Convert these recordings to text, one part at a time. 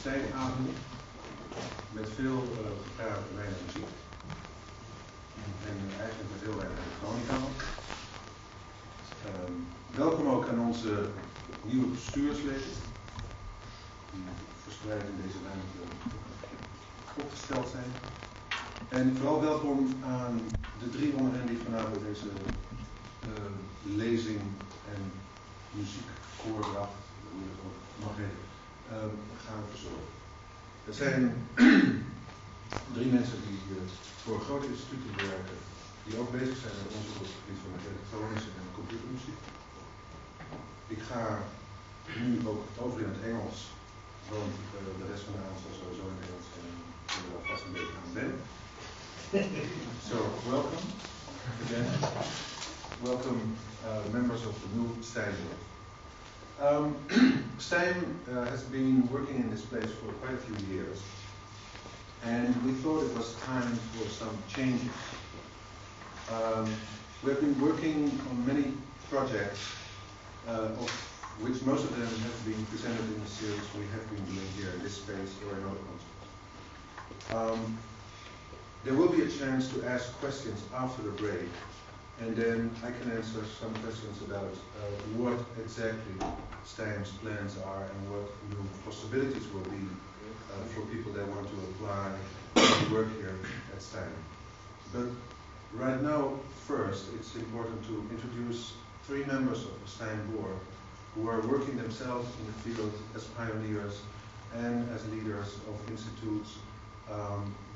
Steinavond met veel gitaar en weinig muziek. En eigenlijk met heel weinig elektronica. Welkom ook aan onze nieuwe bestuursleden, die verspreid in deze ruimte opgesteld zijn. En vooral welkom aan de drie onder hen die vanavond deze lezing en muziekvoordracht, hoe je het ook mag heten, gaan verzorgen. Er zijn drie mensen die voor grote instituten werken, die ook bezig zijn met onderzoek op het gebied van elektronische en computermuziek. Ik ga nu ook over in het Engels, want de rest van de avond zal sowieso in het Engels zijn en ik ben er alvast een beetje aan ben. So, welcome again. Welcome members of the new Steim board. Steim has been working in this place for quite a few years, and we thought it was time for some changes. We have been working on many projects, of which most of them have been presented in the series we have been doing here in this space or in other contexts. There will be a chance to ask questions after the break, and then I can answer some questions about what exactly Steim's plans are and what new possibilities will be for people that want to apply and work here at Steim. But right now, first, it's important to introduce three members of the Steim board who are working themselves in the field as pioneers and as leaders of institutes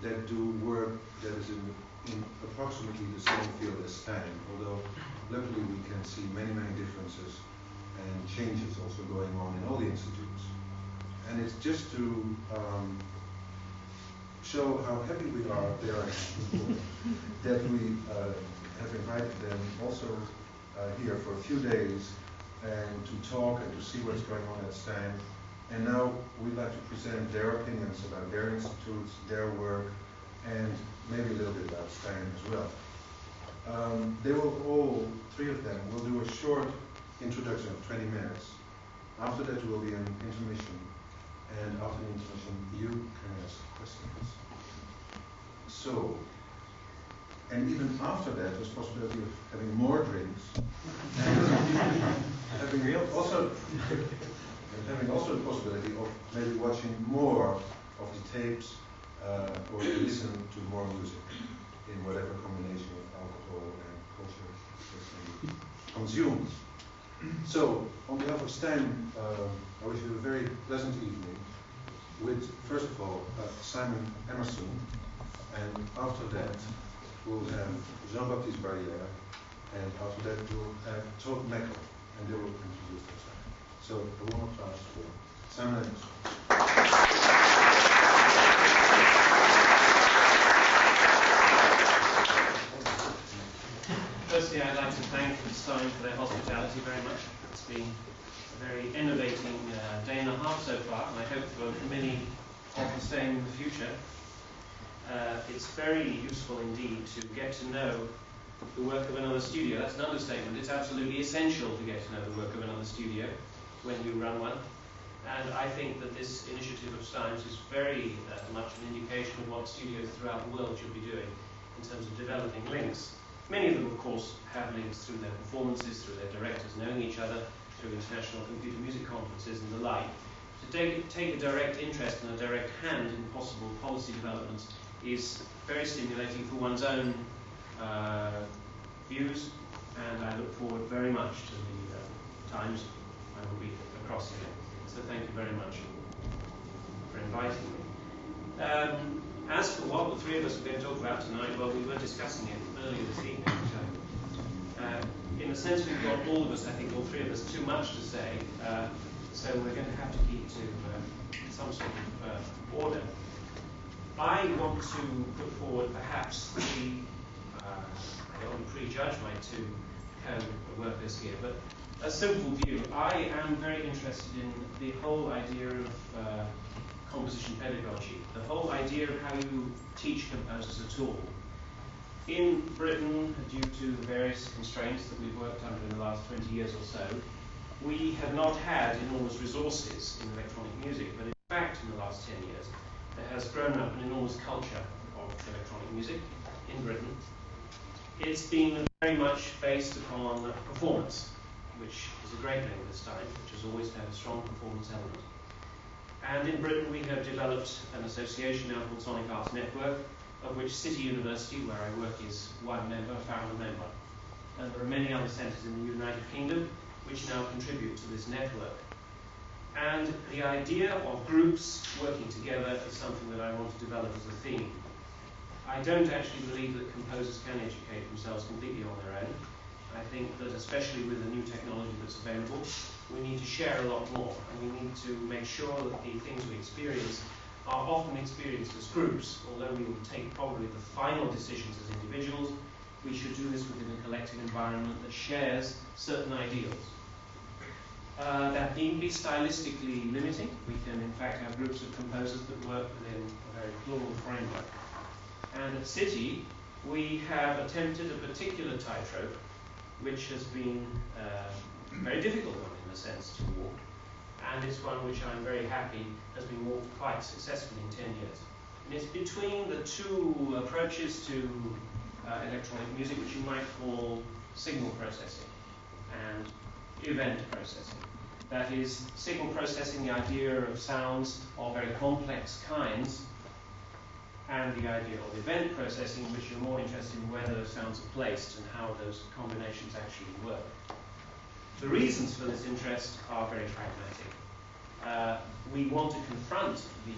that do work that is in approximately the same field as Steim, although luckily we can see many differences and changes also going on in all the institutes. And it's just to show how happy we are there that we have invited them also here for a few days and to talk and to see what's going on at Steim. And now we'd like to present their opinions about their institutes, their work, and maybe a little bit about Steim as well. They will all, three of them, will do a short introduction of 20 minutes. After that will be an intermission, and after the intermission you can ask questions. So, and even after that there's possibility of having more drinks, and having also the possibility of maybe watching more of the tapes or listen to more music in whatever combination of alcohol and culture is consumed. So, on behalf of Steim, I wish you a very pleasant evening with, first of all, Simon Emmerson, and after that we'll have Jean-Baptiste Barrière, and after that we'll have Todd Meckel, and they will introduce themselves. So, a warm applause for Simon Emmerson. Firstly, I'd like to thank Steim for their hospitality very much. It's been a very innovating day and a half so far, and I hope for many of the same in the future. It's very useful indeed to get to know the work of another studio. That's an understatement. It's absolutely essential to get to know the work of another studio when you run one. And I think that this initiative of Steim's is very much an indication of what studios throughout the world should be doing in terms of developing links. Many of them, of course, have links through their performances, through their directors knowing each other, through international computer music conferences and the like. To take a direct interest and a direct hand in possible policy developments is very stimulating for one's own views, and I look forward very much to the times I will be across here. So thank you very much for inviting me. As for what the three of us are going to talk about tonight, well, we were discussing it earlier this evening. In a sense, we've got all of us, I think all three of us, too much to say, so we're going to have to keep to some sort of order. I want to put forward perhaps three, I don't want to prejudge my two co-workers here, but a simple view. I am very interested in the whole idea of composition pedagogy, the whole idea of how you teach composers at all. In Britain, due to the various constraints that we've worked under in the last 20 years or so, we have not had enormous resources in electronic music, but in fact, in the last 10 years, there has grown up an enormous culture of electronic music in Britain. It's been very much based upon performance, which is a great thing this time, which has always had a strong performance element. And in Britain we have developed an association now called Sonic Arts Network, of which City University, where I work, is one member, founder member. And there are many other centres in the United Kingdom which now contribute to this network. And the idea of groups working together is something that I want to develop as a theme. I don't actually believe that composers can educate themselves completely on their own. I think that especially with the new technology that's available, we need to share a lot more, and we need to make sure that the things we experience are often experienced as groups. Although we will take probably the final decisions as individuals, we should do this within a collective environment that shares certain ideals. That needn't be stylistically limiting. We can in fact have groups of composers that work within a very plural framework. And at City, we have attempted a particular tightrope, which has been a very difficult one in a sense to walk, and it's one which I'm very happy has been walked quite successfully in 10 years. And it's between the two approaches to electronic music, which you might call signal processing and event processing. That is, signal processing, the idea of sounds of very complex kinds, and the idea of event processing, which you're more interested in where those sounds are placed and how those combinations actually work. The reasons for this interest are very pragmatic. We want to confront the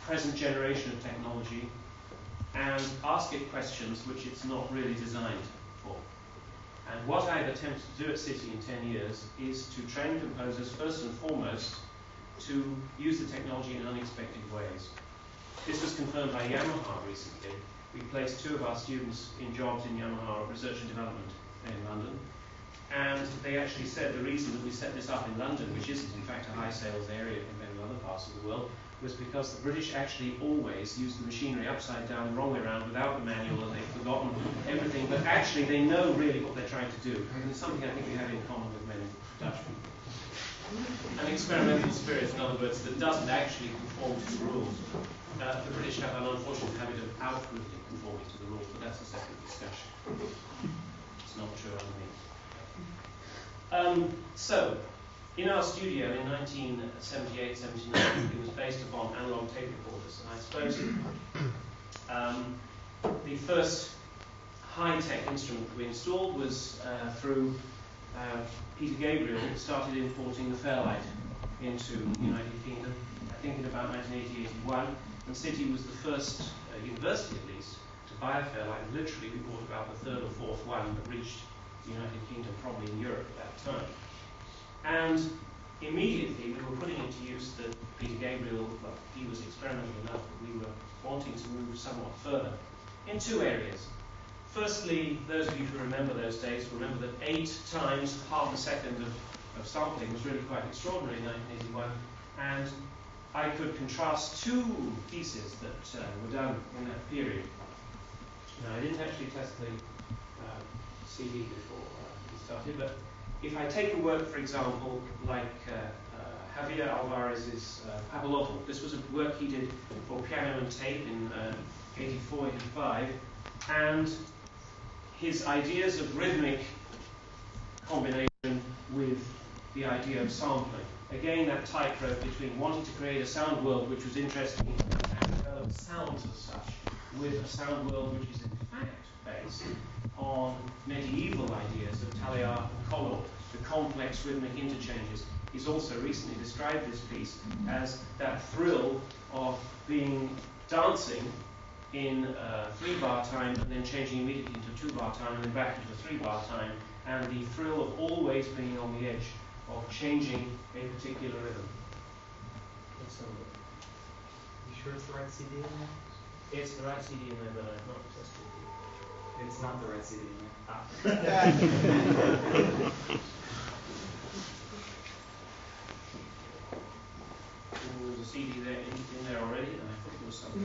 present generation of technology and ask it questions which it's not really designed for. And what I've attempted to do at City in 10 years is to train composers first and foremost to use the technology in unexpected ways. This was confirmed by Yamaha recently. We placed 2 of our students in jobs in Yamaha Research and Development in London. And they actually said the reason that we set this up in London, which isn't in fact a high sales area compared to other parts of the world, was because the British actually always use the machinery upside down, the wrong way around, without the manual, and they've forgotten everything. But actually they know really what they're trying to do. And it's something I think we have in common with many Dutch people. An experimental spirit, in other words, that doesn't actually conform to the rules. The British have an unfortunate habit of outwardly conforming to the rules, but that's a separate discussion. It's not true underneath. So, in our studio in 1978-79, it was based upon analog tape recorders, and I suppose the first high-tech instrument that we installed was through Peter Gabriel started importing the Fairlight into the United Kingdom, I think in about 1980-81, and City was the first university at least to buy a Fairlight. Literally we bought about the 3rd or 4th one that reached the United Kingdom, probably in Europe at that time. And immediately we were putting into use that Peter Gabriel, well, he was experimental enough, but we were wanting to move somewhat further in 2 areas. Firstly, those of you who remember those days will remember that 8 times half a second of sampling was really quite extraordinary in 1981, and I could contrast 2 pieces that were done in that period. Now, I didn't actually test the CD before we started, but if I take a work, for example, like Javier Alvarez's Papalotl, this was a work he did for piano and tape in 84, 85, and his ideas of rhythmic combination with the idea of sampling. Again, that tightrope between wanting to create a sound world which was interesting and develop sounds as such, with a sound world which is in fact based on medieval ideas of Talleyrand and Collot, the complex rhythmic interchanges. He's also recently described this piece as that thrill of dancing in 3-bar time and then changing immediately into 2-bar time and then back into 3-bar time, and the thrill of always being on the edge of changing a particular rhythm. Let's have a look. You sure it's the right CD in there? It's the right CD in there, but I've not tested it. It's not the right CD in there. Ah. There was a CD there in there already, and I thought there was something.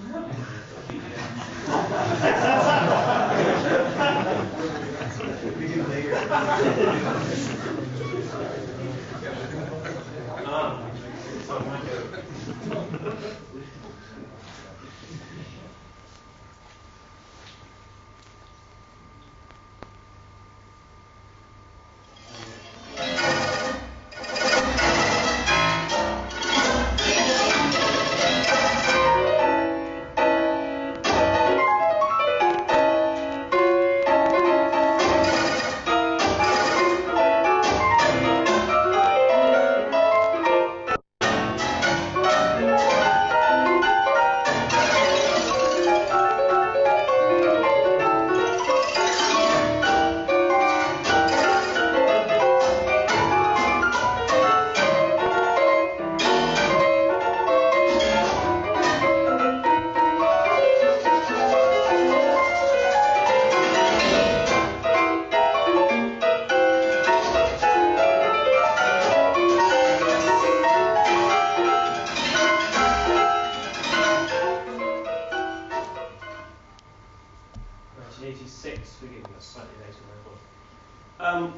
Yes, forgive me, that's slightly later than I thought.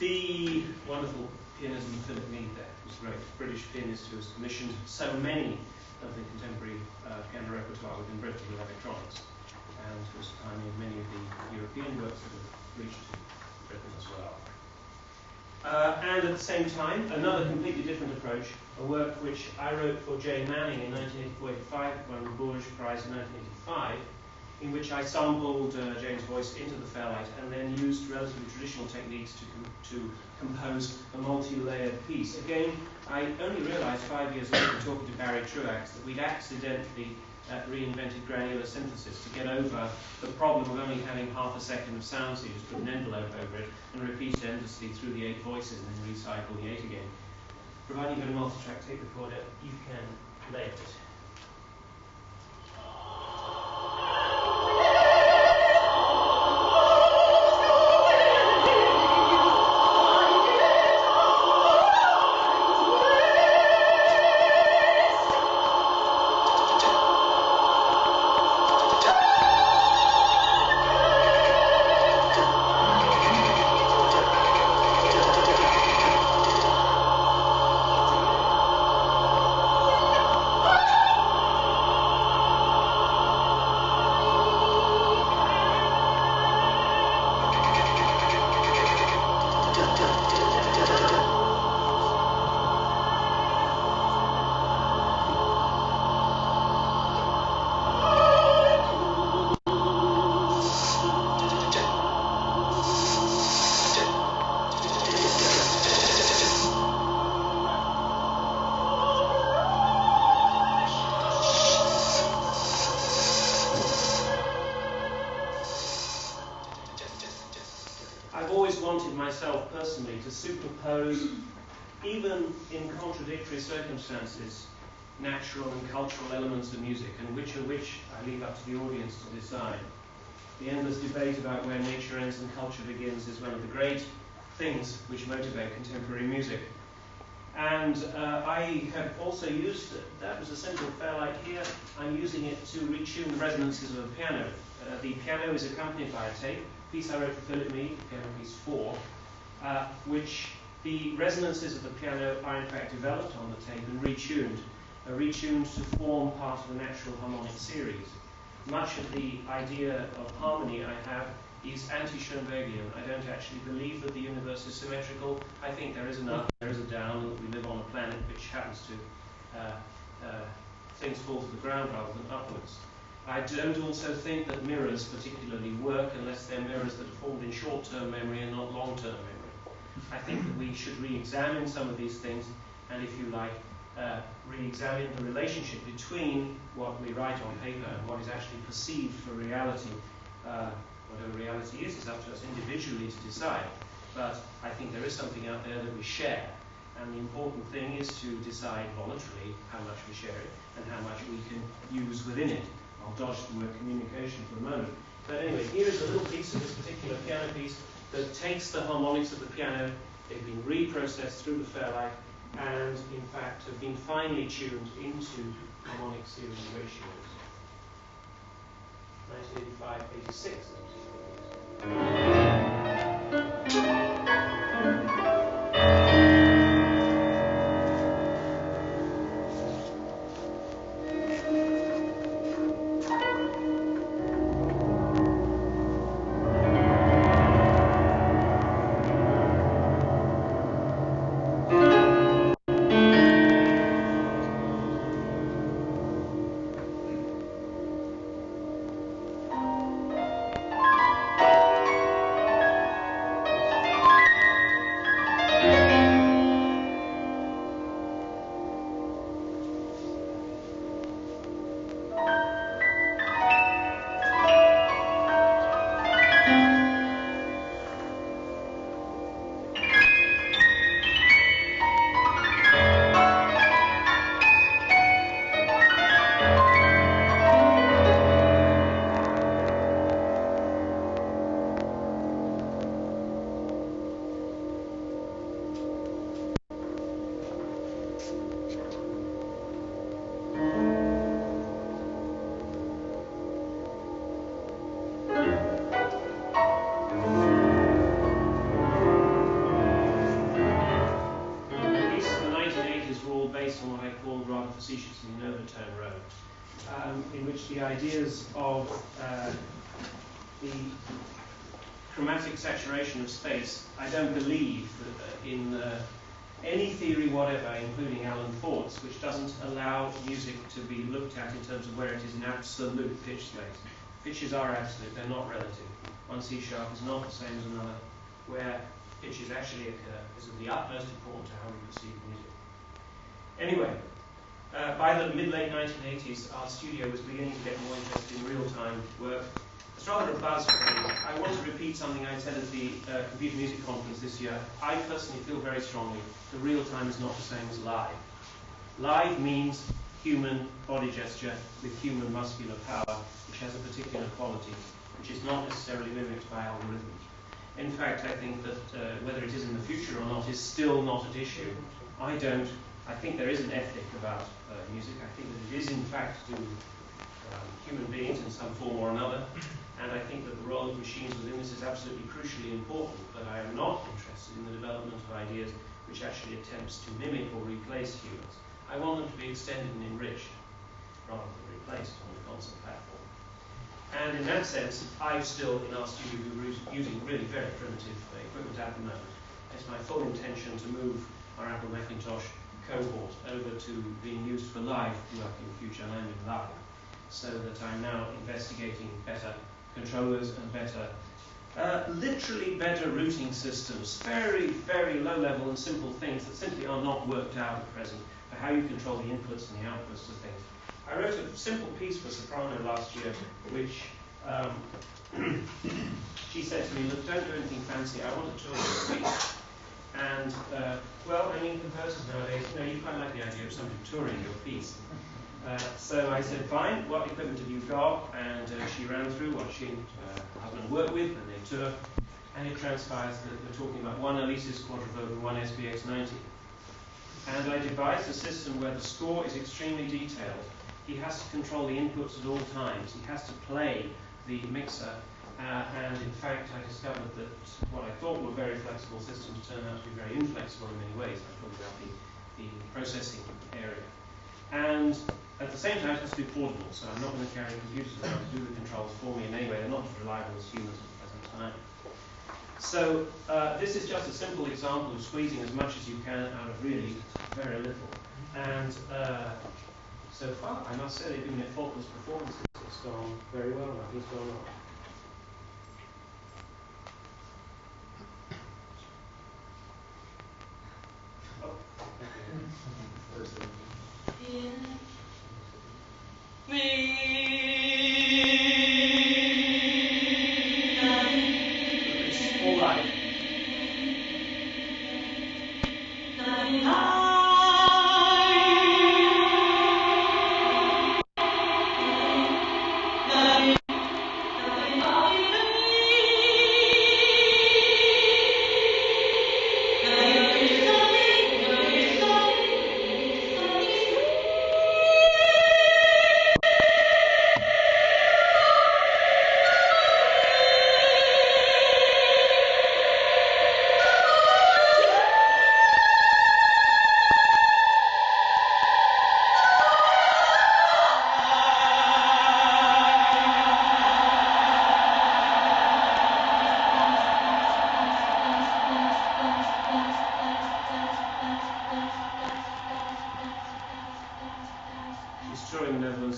The wonderful pianist Philip Mead there, who's a great British pianist who has commissioned so many of the contemporary piano repertoire within Britain with electronics, and who's pioneered many of the European works that have reached Britain as well. And at the same time, another completely different approach, a work which I wrote for Jay Manning in 1984-85, won the Bourges Prize in 1985, in which I sampled James' voice into the Fairlight and then used relatively traditional techniques to compose a multi-layered piece. Again, I only realized 5 years later, talking to Barry Truax, that we'd accidentally reinvented granular synthesis to get over the problem of only having half a second of sound, so you just put an envelope over it and repeat it endlessly through the 8 voices and then recycle the 8 again. Providing you've got a multi-track tape recorder, you can lay it. Myself personally to superpose, even in contradictory circumstances, natural and cultural elements of music, and which are which I leave up to the audience to decide. The endless debate about where nature ends and culture begins is one of the great things which motivate contemporary music. And I have also used, that was a simple Fairlight here, I'm using it to retune the resonances of the piano. The piano is accompanied by a tape, piece I wrote for Philip Mead, piano piece 4, which the resonances of the piano are in fact developed on the tape and retuned to form part of a natural harmonic series. Much of the idea of harmony I have is anti-Schoenbergian. I don't actually believe that the universe is symmetrical. I think there is an up, there is a down, and that we live on a planet which happens to things fall to the ground rather than upwards. I don't also think that mirrors particularly work unless they're mirrors that are formed in short-term memory and not long-term memory. I think that we should re-examine some of these things and, if you like, re-examine the relationship between what we write on paper and what is actually perceived for reality. Whatever reality is up to us individually to decide. But I think there is something out there that we share. And the important thing is to decide voluntarily how much we share it and how much we can use within it. I'll dodge the word communication for a moment. But anyway, here is a little piece of this particular piano piece that takes the harmonics of the piano. They've been reprocessed through the Fairlight and, in fact, have been finely tuned into harmonic series ratios. 1985-86. called rather facetiously an overtone row, in which the ideas of the chromatic saturation of space, I don't believe that in any theory whatever, including Alan Ford's, which doesn't allow music to be looked at in terms of where it is in absolute pitch space. Pitches are absolute, they're not relative. One C sharp is not the same as another. Where pitches actually occur is of the utmost importance to how we perceive music. Anyway, by the mid-late 1980s, our studio was beginning to get more interested in real-time work. It's rather a buzz for me. I want to repeat something I said at the Computer Music Conference this year. I personally feel very strongly that real-time is not the same as live. Live means human body gesture with human muscular power, which has a particular quality, which is not necessarily mimicked by algorithms. In fact, I think that whether it is in the future or not is still not at issue. I think there is an ethic about music. I think that it is in fact to human beings in some form or another. And I think that the role of machines within this is absolutely crucially important, but I am not interested in the development of ideas which actually attempts to mimic or replace humans. I want them to be extended and enriched, rather than replaced on the concert platform. And in that sense, I'm still in our studio using really very primitive equipment at the moment. It's my full intention to move our Apple Macintosh cohort over to being used for live work in the future, and I mean live, so that I'm now investigating better controllers and better, literally better routing systems, very, very low level and simple things that simply are not worked out at present for how you control the inputs and the outputs of things. I wrote a simple piece for soprano last year, which she said to me, look, don't do anything fancy, I want to tour this piece. And, well, I mean, composers nowadays, you quite like the idea of somebody touring your piece. So I said, fine, what equipment have you got? And she ran through what she and her husband worked with, and they tour. And it transpires that we're talking about one Alesis Quadrivocal and one SBX90. And I devised a system where the score is extremely detailed. He has to control the inputs at all times. He has to play the mixer. And in fact, I discovered that what I thought were very flexible systems turned out to be very inflexible in many ways. I talked about the processing area. And at the same time, it has to be portable, so I'm not going to carry computers around to do the controls for me in any way. They're not as reliable as humans at the present time. So this is just a simple example of squeezing as much as you can out of really very little. And so far, I must say, they've been faultless performances. It's gone very well, nothing's gone wrong.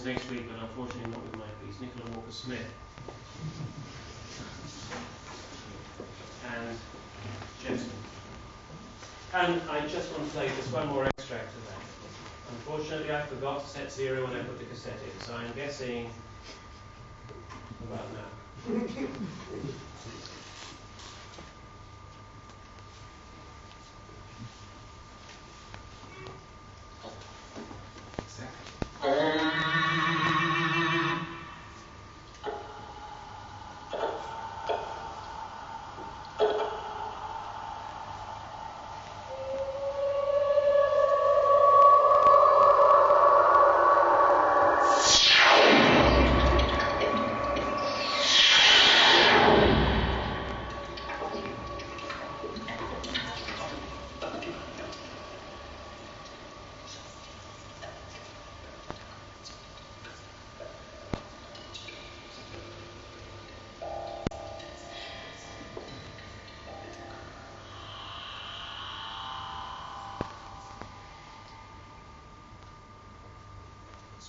Next week, but unfortunately not with my piece, Nicola Walker-Smith and Jensen. And I just want to play just one more extract of that. Unfortunately, I forgot to set 0 when I put the cassette in, so I'm guessing about now.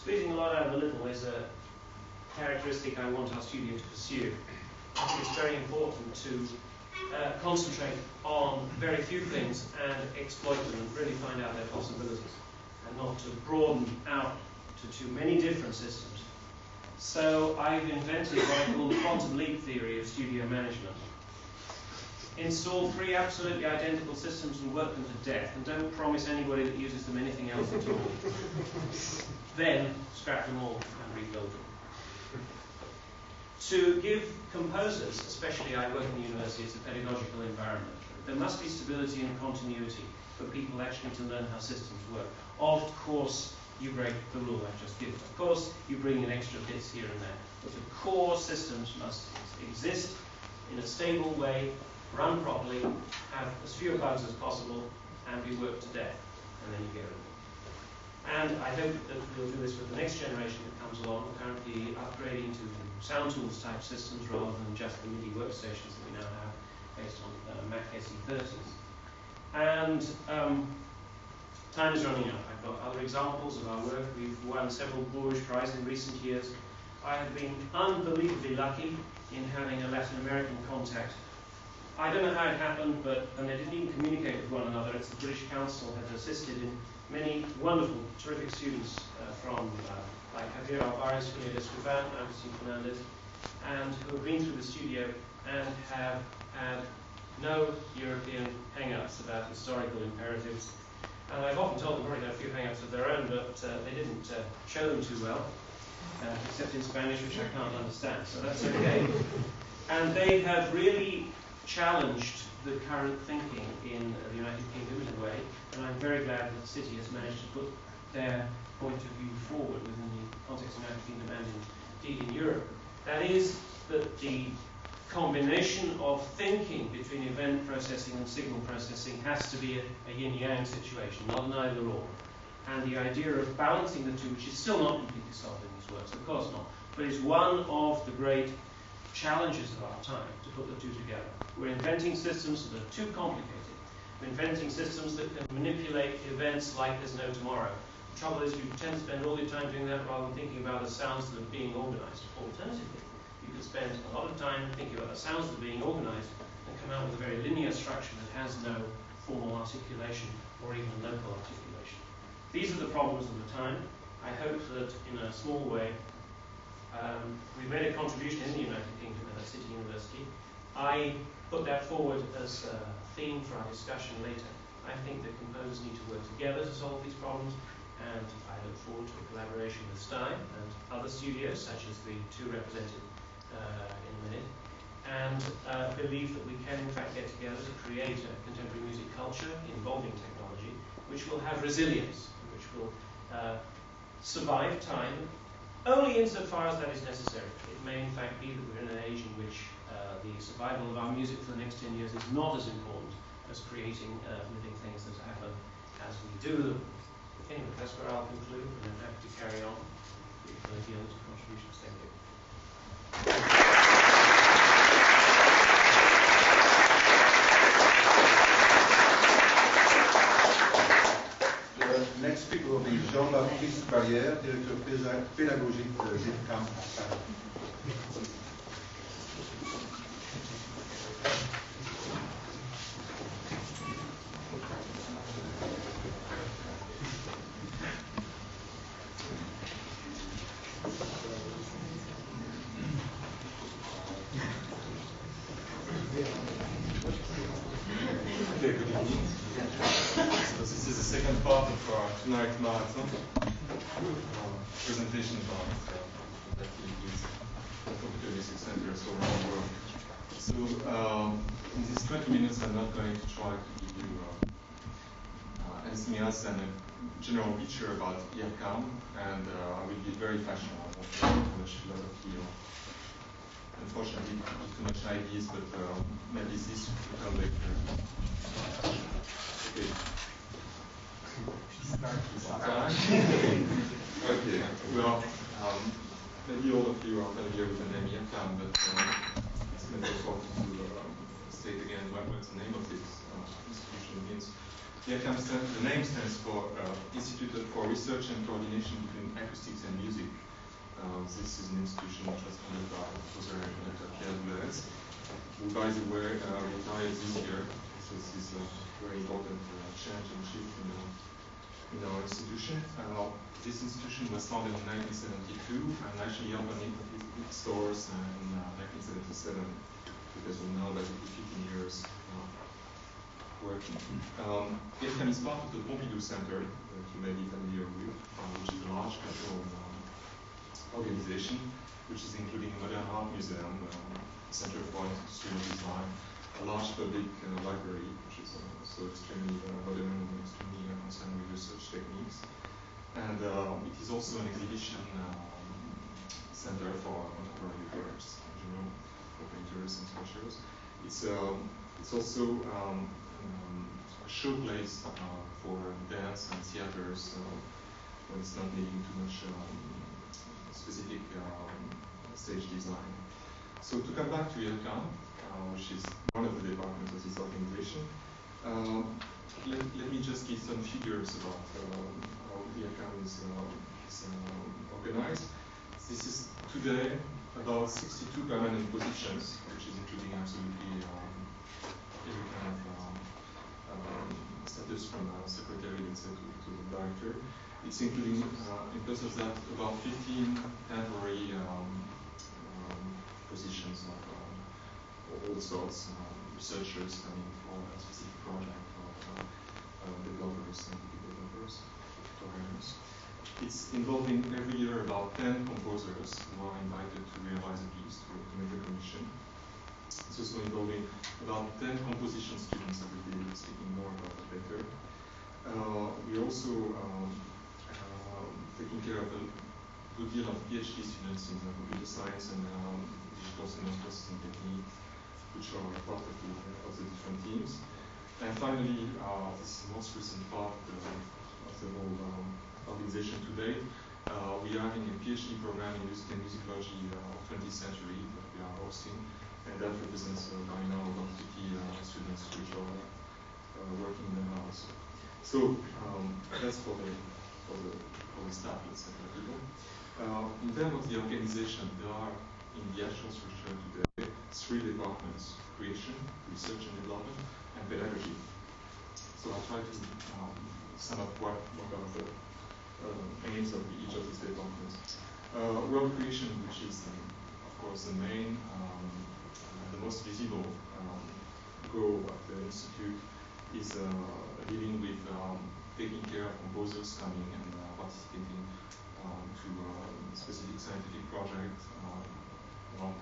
Squeezing a lot out of a little is a characteristic I want our studio to pursue. I think it's very important to concentrate on very few things and exploit them and really find out their possibilities, and not to broaden out to too many different systems. So I've invented what I call the quantum leap theory of studio management. Install 3 absolutely identical systems and work them to death, and don't promise anybody that uses them anything else at all. Then scrap them all and rebuild them. To give composers, especially I work in the university, it's a pedagogical environment. There must be stability and continuity for people actually to learn how systems work. Of course, you break the rule I've just given. Of course, you bring in extra bits here and there. But the core systems must exist in a stable way, run properly, have as few bugs as possible, and be worked to death. And then you get rid of them. And I hope that we'll do this with the next generation that comes along. We're currently upgrading to sound tools type systems rather than just the MIDI workstations that we now have based on Mac SE30s. And time is running out. I've got other examples of our work. We've won several Bourges Prizes in recent years. I have been unbelievably lucky in having a Latin American contact. I don't know how it happened, and they didn't even communicate with one another. It's the British Council has assisted in many wonderful, terrific students from like Javier Alvarez, Julio Escobar, Agustin Fernandez, and who have been through the studio and have had no European hang-ups about historical imperatives. And I've often told them probably had a few hang-ups of their own, but they didn't show them too well, except in Spanish, which I can't understand, so that's okay. And they have really challenged the current thinking in the United Kingdom in a way, and I'm very glad that the city has managed to put their point of view forward within the context of the United Kingdom and indeed in Europe. That is that the combination of thinking between event processing and signal processing has to be a yin-yang situation, not an either-or. And the idea of balancing the two, which is still not completely solved in these works, of course not, but is one of the great challenges of our time, to put the two together. We're inventing systems that are too complicated. We're inventing systems that can manipulate events like there's no tomorrow. The trouble is you tend to spend all your time doing that rather than thinking about the sounds that are being organized. Alternatively, you could spend a lot of time thinking about the sounds that are being organized and come out with a very linear structure that has no formal articulation or even local articulation. These are the problems of the time. I hope that in a small way we've made a contribution in the United Kingdom at a city university. I put that forward as a theme for our discussion later. I think that composers need to work together to solve these problems, and I look forward to a collaboration with Steim and other studios, such as the two represented in a minute, and believe that we can in fact get together to create a contemporary music culture involving technology, which will have resilience, which will survive time only insofar as that is necessary. It may in fact be that we're in an age in which the survival of our music for the next 10 years is not as important as creating living things that happen as we do them. Anyway, that's where I'll conclude, and I'm happy to carry on with the other contributions. Thank you. The next speaker will be Jean-Baptiste Barrière, directeur pédagogique de GIFCAM. This is the second part of our tonight's marathon presentation about that includes Computer Music Centers around the world. So in these 20 minutes I'm not going to try to give you anything else than a general picture about IRCAM, and I will be very fashionable. I won't publish a lot of you. Unfortunately, too much ideas, but maybe this will come later. Okay. Okay. Well, maybe all of you are familiar with the name IRCAM, but it's important to state again what the name of this institution means. IRCAM the name stands for Institute for Research and Coordination between acoustics and music. This is an institution which was founded by Professor who, by the way, retired this year. So this is a very important change and shift in our institution. This institution was founded in 1972 and actually opened its doors in 1977, because we're now basically 15 years working. EFCAM is part of the Pompidou Center, that you may be familiar with, which is a large cultural organization, which is including a modern art museum, Center for Industrial Design, a large public library, which is also extremely modern and extremely concerned with research techniques. And it is also an exhibition center for contemporary works, for painters and sculptors. It's also a showplace for dance and theaters when it's not needing too much specific stage design. So to come back to EFCAM, which is one of the departments of this organization, let me just give some figures about how EFCAM is organized. This is today about 62 permanent positions, which is including absolutely every kind of status from secretary, let's say, to the director. It's including, in plus of that, about 15 temporary positions of all sorts, researchers coming for a specific project, or developers, scientific developers, programmers. It's involving every year about 10 composers who are invited to realize a piece, to make a commission. It's also involving about 10 composition students. I will be speaking more about that later. We're also taking care of a good deal of PhD students in computer science and digital signal processing technique, which are part of the different teams. And finally, this is the most recent part of the whole organization today. We are having a PhD program in music and musicology of 20th century that we are hosting, and that represents by now about 50 students which are working in the house. So that's for the staff, let's say, for people. In terms of the organization, there are in the actual structure today 3 departments: creation, research and development, and pedagogy. So I'll try to sum up what are the aims of each of these departments. World creation, which is of course the main, the most visible goal of the institute, is dealing with taking care of composers coming and participating to specific scientific projects about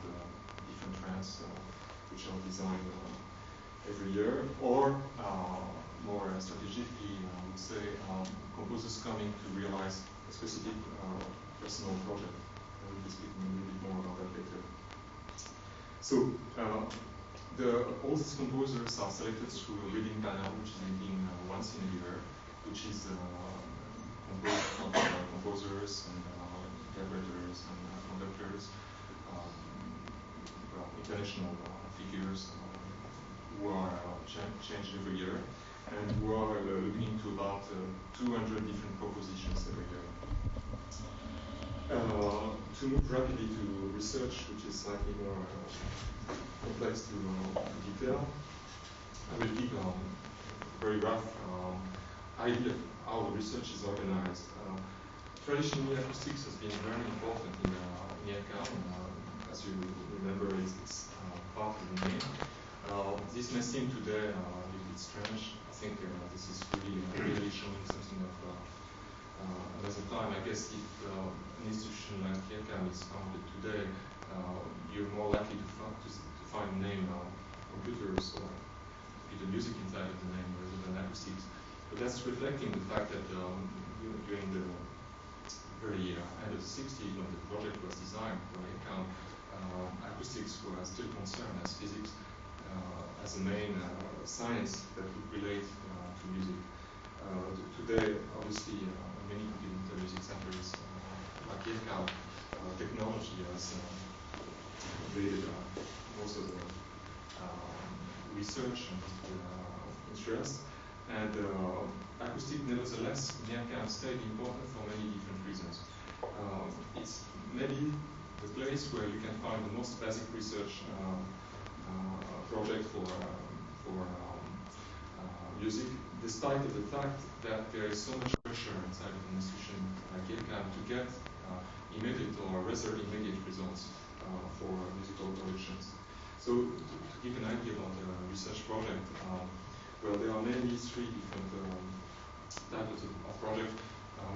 different trends which are designed every year, or more strategically, I would say, composers coming to realize a specific personal project. I will be speaking a little bit more about that later. So, all these composers are selected through a reading panel, which is meeting once in a year, which is composed from composers and interpreters and conductors, international figures who are changed every year, and who are looking into about 200 different propositions every year. To move rapidly to research, which is slightly more complex to detail, I will give a very rough idea of how the research is organized. Traditionally, acoustics has been very important in EFCAM. As you remember, it's part of the name. This may seem today a little bit strange. I think this is really showing something of another time. I guess if an institution like EFCAM is founded today, you're more likely to find the name computers or the music inside of the name rather than acoustics. But that's reflecting the fact that during the very end of the 60s, when the project was designed for EFCAM, acoustics were still concerned as physics as a main science that would relate to music. Today, obviously, many computer music centers like EFCAM, technology has invaded most of the research and interest, and acoustic, nevertheless, in EFCAM stayed important for many different reasons. maybe the place where you can find the most basic research project for music, despite of the fact that there is so much pressure inside of an institution like EFCAM to get immediate or rather immediate results for musical productions. So to give an idea about the research project, well, there are mainly three different types of project.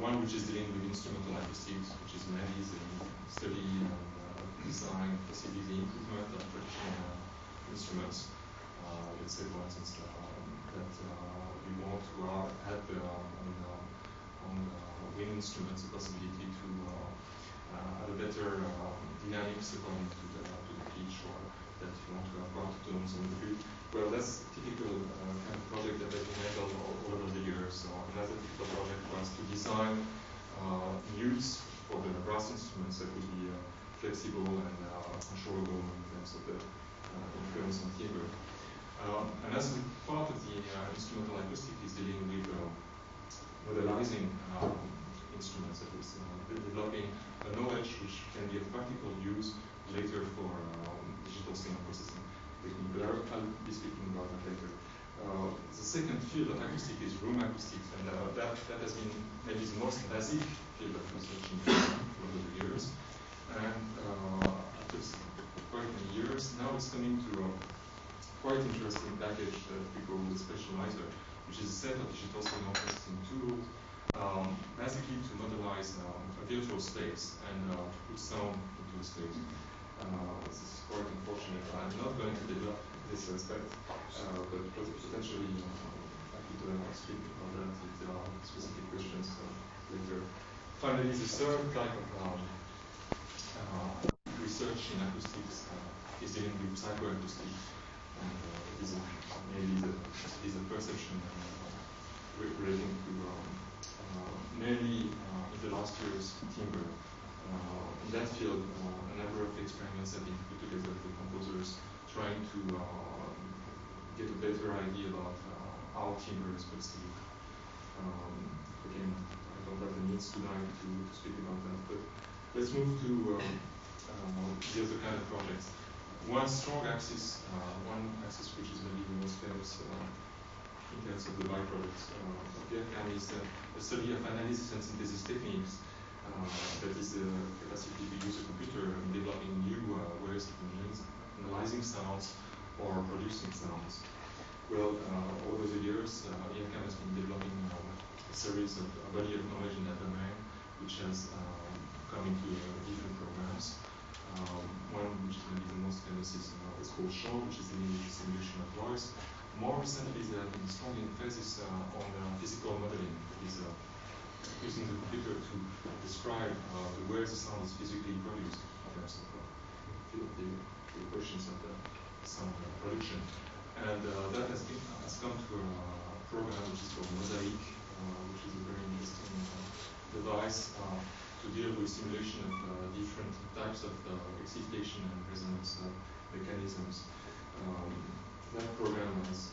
One which is dealing with instrumental acoustics, which is mainly the study and design, facility improvement of traditional instruments. Let's say, for instance, that we want to add on wind instruments the possibility to have a better dynamics according to the pitch, or that you want to have quarter tones on the flute. Well, that's a typical kind of project that has been made all over the years. So another typical project was to design mutes for the brass instruments that would be flexible and controllable in terms of the influence on timbre. And as part of the instrumental acoustic is dealing with modelizing instruments, that is developing a knowledge which can be of practical use later for digital signal processing technique. But I'll be speaking about that later. The second field of acoustic is room acoustics, and that has been maybe the most basic field of research in over the years. And after quite many years, now it's coming to a quite interesting package that we call the Specializer, which is a set of digital signal processing tools, basically to modelize a virtual space and put sound into a space. This is quite unfortunate. I'm not going to develop this aspect, but potentially I could speak about that if there are specific questions later. Finally, the third type of research in acoustics is dealing with psychoacoustics, and maybe the perception relating to mainly in the last year's timbre. In that field, a number of experiments have been put together with composers trying to get a better idea about how timbre is perceived. Again, I don't have the means tonight to speak about that, but let's move to the other kind of projects. One strong axis, which is maybe the most famous in terms of the byproducts of EFCAM, is a study of analysis and synthesis techniques. That is the capacity to use a computer in developing new ways of analyzing sounds or producing sounds. Well, over the years, EFCAM has been developing a series of body of knowledge in that domain, which has come into different programs. One which is maybe the most famous is called SHOW, which is the simulation of voice. More recently, there have been strong emphasis on physical modeling, that is using the computer to describe where the sound is physically produced in terms of the equations of the sound production. And that has come to a program which is called Mosaic, which is a very interesting device to deal with simulation of different types of excitation and resonance mechanisms. That program has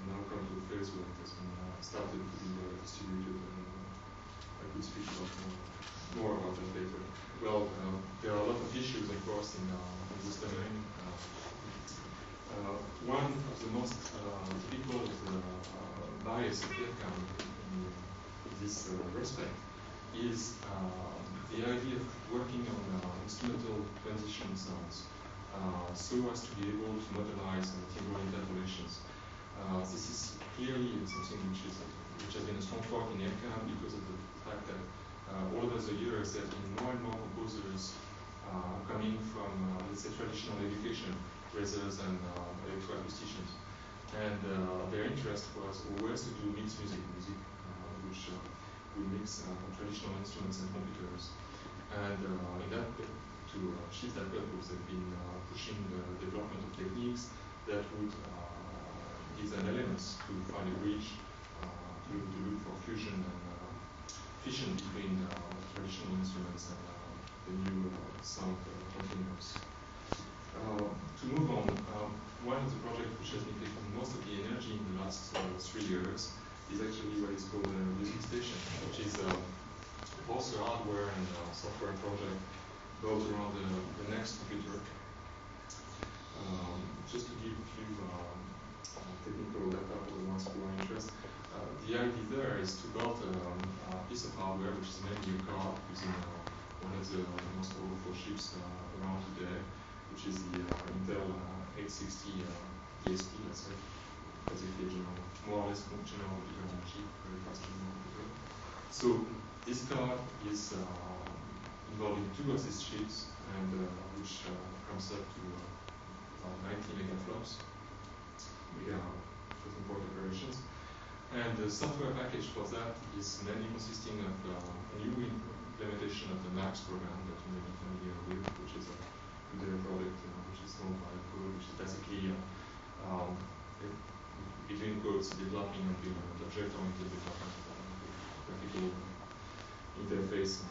now come to a phase where it has been started to be distributed, and I could speak about more about that later. Well, there are a lot of issues, of course, in this domain. One of the most typical bias of EFCAM in this respect is the idea of working on instrumental transition sounds so as to be able to modelize timbral interpolations. This is clearly something which has been a strong point in EFCAM because of the fact that over the years there have been more and more composers coming from, let's say, traditional education rather than electroacousticians. And their interest was always to do mixed music, which would mix traditional instruments and computers. And in that, to achieve that purpose, they've been pushing the development of techniques that would give them elements to find a bridge, to look for fusion and fission between traditional instruments and the new sound continuums. To move on, one of the projects which has been taking most of the energy in the last 3 years is actually what is called the Music Station, which is both a hardware and software project built around the next computer. Just to give a few technical data for the ones who are interested. The idea there is to build a piece of hardware which is mainly a car using one of the most powerful chips around today, which is the Intel 860 DSP, let's say. Basically more or less functional chip, very fast computer. So this car is involving two of these chips, and which comes up to 90 megaflops, floating point operations. And the software package for that is mainly consisting of a new implementation of the MAX program that you may be familiar with, which is a today product which is owned by Apple, which is basically between quotes developing of the object-oriented development graphical interface.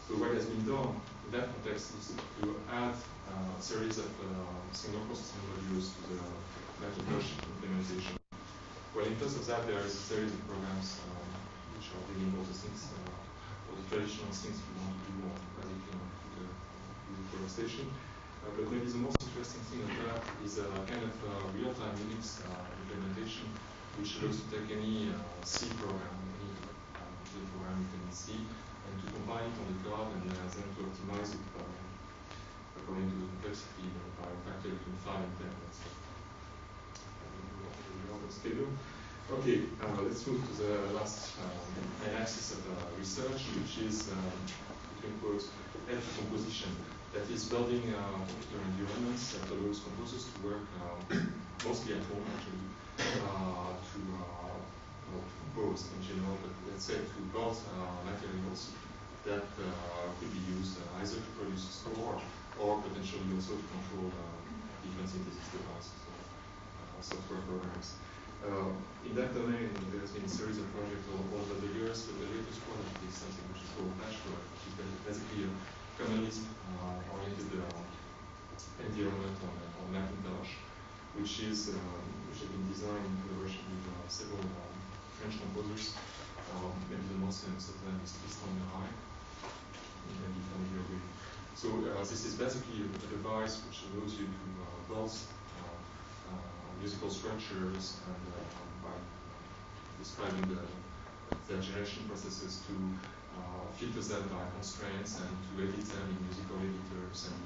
So what has been done in that context is to add a series of signal processing modules to the Macintosh implementation. Well, in terms of that, there is a series of programs which are doing all the things, all the traditional things you want to do basically on the workstation. But maybe the most interesting thing of that is a kind of real-time Unix implementation, which allows to take any C program, any program you can see, and to combine it on the card and then to optimize it according to the complexity by a factor between 5 and 10. That's schedule. Okay, let's move to the last main axis of research, which is, between quotes, composition. That is building computer environments that allows composers to work mostly at home, actually, to compose in general, but let's say to build materials that could be used either to produce a score or potentially also to control different synthesis devices, software programs. In that domain, there has been a series of projects over the years, but the latest one is something which is called Patchwork, which is basically a communist-oriented environment on Macintosh, which has been designed in collaboration with several French composers. Maybe the most famous of them is Steim. You may be familiar with. So this is basically a device which allows you to build musical structures and by describing their generation processes to filter them by constraints and to edit them in musical editors and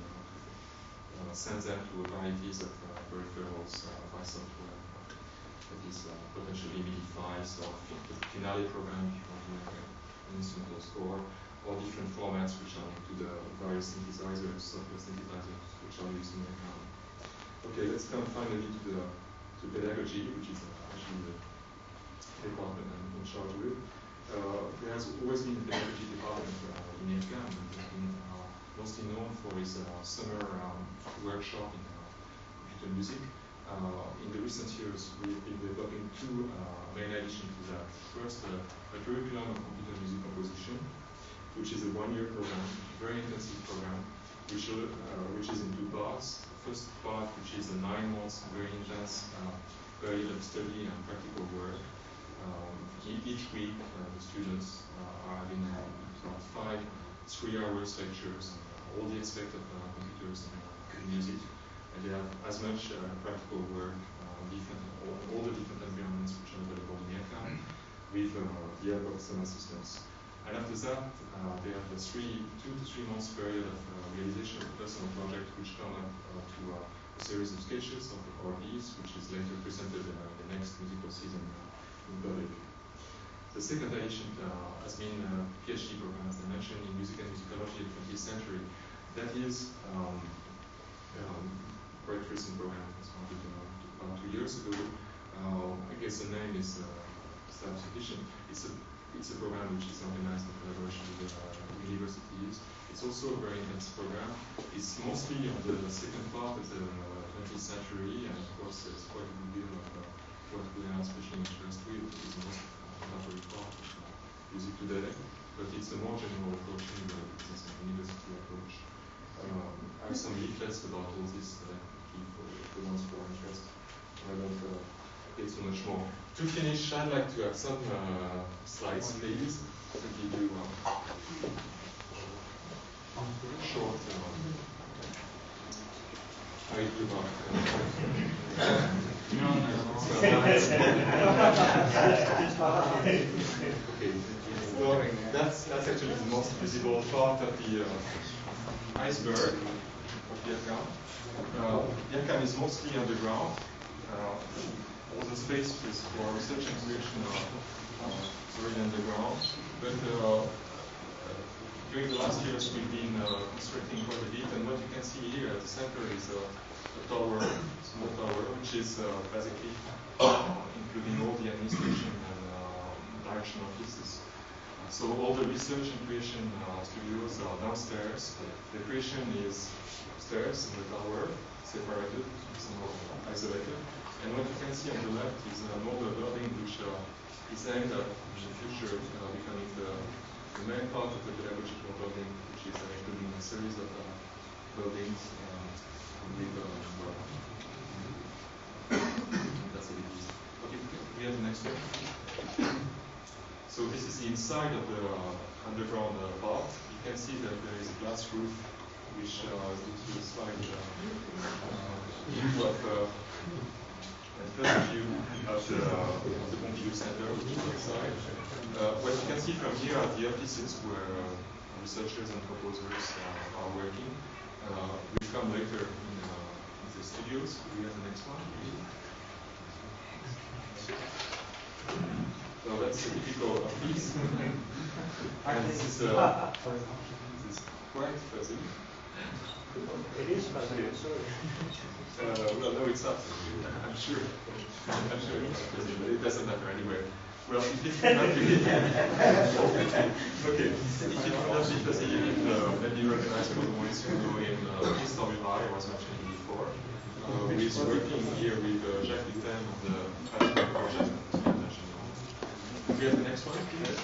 send them to varieties of peripherals by software. That is potentially MIDI files or the Finale program if you want to make an instrumental score, or different formats which are linked to the various synthesizers, software synthesizers which are used in the account. Okay, let's come finally to pedagogy, which is actually the department I'm in charge with. There has always been a pedagogy department in EFCAM, and has been mostly known for its summer workshop in computer music. In the recent years, we've been developing two main additions to that. First, a curriculum of computer music composition, which is a one-year program, very intensive program, which is in two parts. The first part, which is a 9 months, very intense period of study and practical work. Each week, the students are having about 5 3-hour lectures on all the aspects of computers and music. And they have as much practical work on all the different environments which are available in EFCAM with the help of some assistants. And after that, they have a 2 to 3 months period of realization of a personal project which come up to a series of sketches of the RVs, which is later presented in the next musical season in public. The second edition has been a PhD program, as I mentioned, in music and musicology of the 20th century. That is quite recent program. It started about 2 years ago. I guess the name is self-sufficient. It's a program which is organized in collaboration with universities. It's also a very intense program. It's mostly on the second part of the 20th century, and of course there's quite a good deal of what we are especially interested with is the most contemporary part of music today, but it's a more general approach in the business and university approach. I have some leaflets about all this that I could keep for the ones who are interested. I don't get so much more. To finish, I'd like to have some slides, please, to give you idea about okay. Well, that's actually the most visible part of the iceberg of Vietnam. Vietnam is mostly underground. All the spaces for research and creation are already underground. But during the last years, we've been constructing quite a bit. And what you can see here at the center is a tower, small tower, which is basically including all the administration and direction offices. So all the research and creation studios are downstairs. The creation is upstairs in the tower, separated, somehow isolated. And what you can see on the left is an older building which is aimed at in the future becoming the main part of the pedagogical building, which is including a series of buildings with well, that's a bit easy. Okay, we have the next one. So this is the inside of the underground part. You can see that there is a glass roof which gives you a slight view of first view of the Pompidou Center, which is outside. What you can see from here are the offices where researchers and proposers are working. We'll come later in the studios. We have the next one. So that's a typical office. And this is quite fuzzy. It is fuzzy, sorry. Well, no, it's not. I'm sure it's fuzzy, but it doesn't matter anyway. Well, if it would not be okay, if it would not be fuzzy, you can maybe recognize one of the ones who know in Steim I was mentioning before. He's working here with Jacques Steim on the project. We have the next one, please.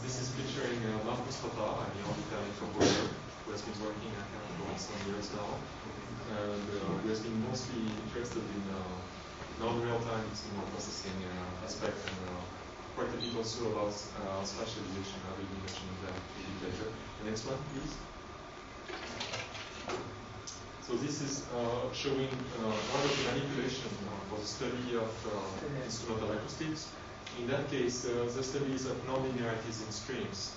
This is featuring Marcus Rotar, an Italian composer who has been working at Canada for some years now, and who has been mostly interested in non-real-time signal processing aspect and quite a bit also about spatialization. I will be mentioning that a bit later. The next one, please. So this is showing one of the manipulations for the study of instrumental acoustics. In that case, the studies of nonlinearities in streams.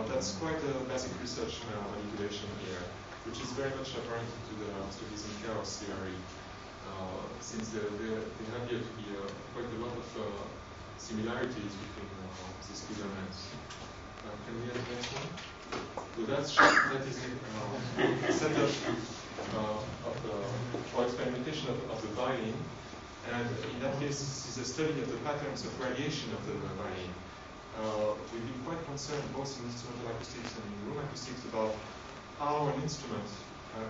That's quite a basic research manipulation here, which is very much apparent to the studies in chaos theory, since there appear to be quite a lot of similarities between these two domains. Can we have the next one? So that is a setup for experimentation of the violin, and in that case, this is a study of the patterns of radiation of the violin. We've been quite concerned, both in instrumental acoustics and in room acoustics, about how an instrument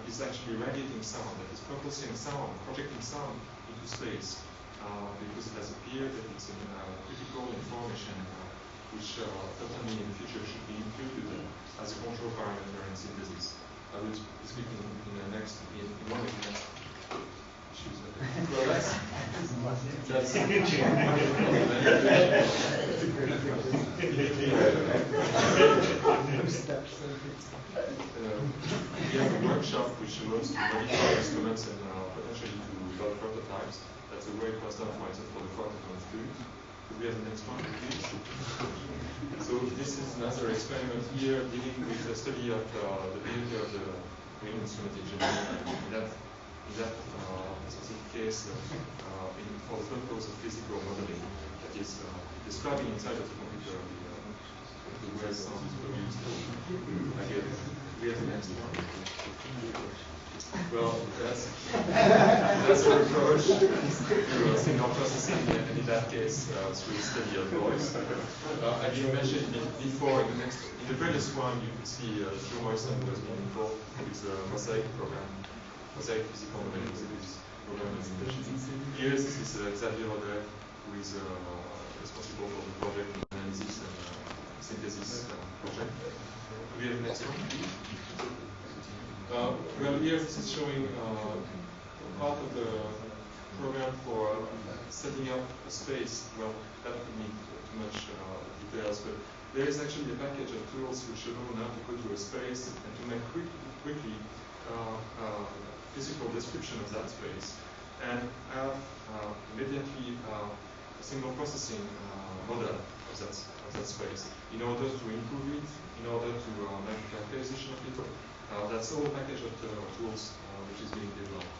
is actually radiating sound, that is propulsing sound, projecting sound into space, because it has appeared that it's a critical information which certainly in the future should be included as a control parameter in synthesis. I will be speaking in one of the next issues. Well, that's we have a workshop which allows to modify instruments and potentially to develop prototypes. That's a great cost optimizer for the quartet too. Could we have the next one, please? So this is another experiment here dealing with a study of the behavior of the wind instrument engineer. In that specific case, for the purpose of physical modeling, that is describing inside of the computer the way sound is produced. Again, we have the next one. Well, that's our approach to signal processing, and in that case, through the study of voice. I didn't mention it before. In the previous one, you could see Joe Morrison who has been involved with the Mosaic program, Mosaic physical modeling program. Here, this is Xavier Roder, who is responsible for the project analysis and synthesis project. Do we have the next one, please? Well, here this is showing part of the program for setting up a space. Well, that would need too much details, but there is actually a package of tools which allow now to go to a space and to make quickly physical description of that space and have immediately a signal processing model of that space in order to improve it, in order to make a characterization of it. That's all a package of tools which is being developed.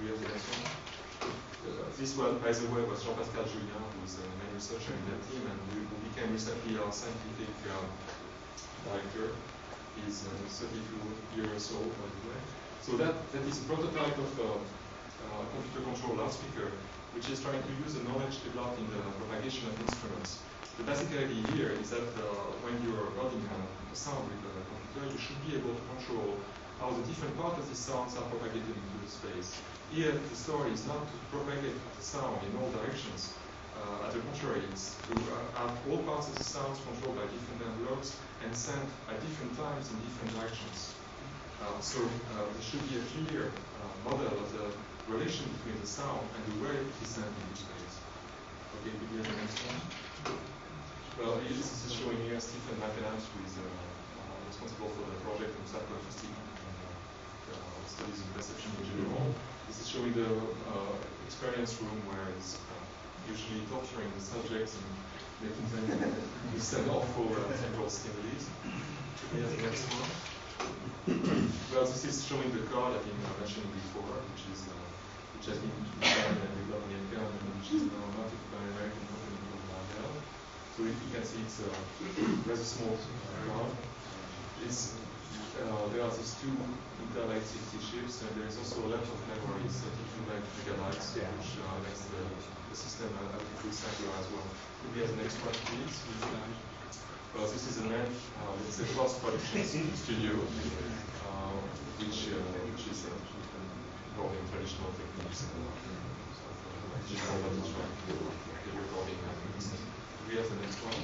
We have the next one. This one, by the way, was Jean-Pascal Julien, who is the main researcher in that team, and who became recently our scientific director. He's 32 years old, by the way. So that is a prototype of a computer controlled loudspeaker, which is trying to use the knowledge developed in the propagation of instruments. The basic idea here is that when you're recording a sound with a computer, you should be able to control how the different parts of the sounds are propagated into the space. Here, the story is not to propagate the sound in all directions. At the contrary, it's to have all parts of the sounds controlled by different envelopes and sent at different times in different directions. So there should be a clear model of the relation between the sound and the way it is sent into space. Okay, could we have the next one? Well, this is showing here Stephen McAdams, who is responsible for the project on psychoacoustic studies in perception in general. This is showing the experience room where it's usually torturing the subjects and making them understand awful temporal stimuli. Here's the next one. Well, this is showing the car that I've been mentioning before, which has been designed and developed in India, which is now marketed by an American company called Barrière. So you can see it's a rather small car. There are these two Intel 860 chips, and there is also a lot of memory, 32 megabytes, which makes the system a full cycle as well. Could we have the next one, please? Well, this is a it's a post-production studio, which is involving traditional techniques of digital recording. We have the next one.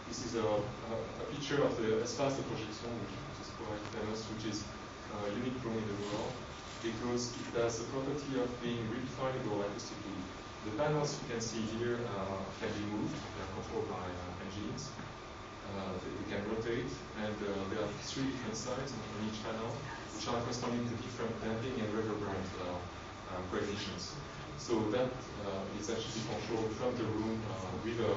This is a picture of the espace de projection, which is quite famous, which is a unique room in the world because it has the property of being redefinable acoustically. The panels you can see here can be moved; they are controlled by engines. They can rotate, and there are three different sides on each panel, which are corresponding to different damping and reverberant coefficients. So that is actually controlled from the room with a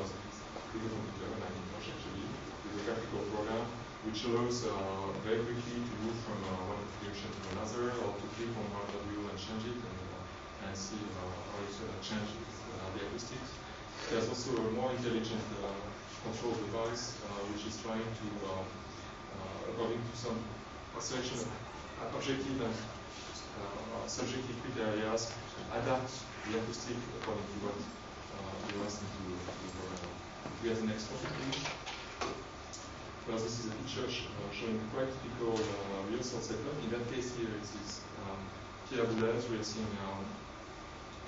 computer, an Macintosh actually, with a graphical program, which allows very quickly to move from one configuration to another, or to click on one module and change it, and see how it changes the acoustics. There's also a more intelligent control device, which is trying to, according to some selection of objective and subjective criteria, adapt the acoustic according to what you ask them to program. We have the next one, please. Well, this is a picture showing quite typical rehearsal setup. In that case here, it is Pierre Boulez rehearsing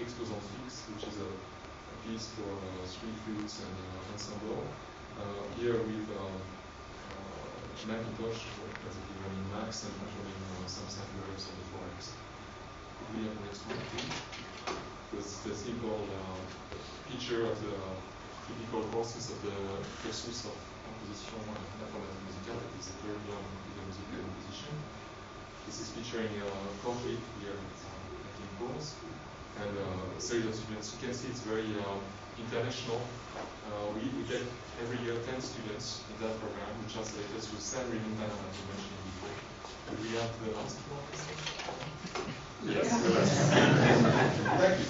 Exposant Fixe, which is a piece for three flutes and ensemble. Here with Macintosh, basically running Max and controlling some samplers of the 4x. Could we have the next one, please? It's the simple picture of the typical process of the cursus of composition informatique musicale, that is the third year of musical composition. This is featuring conflict here making course, and a series of students. You can see it's very international. We get every year 10 students in that program, which are selected through Steim reading panel, as you mentioned before. And we have the last one. Yes. Thank you.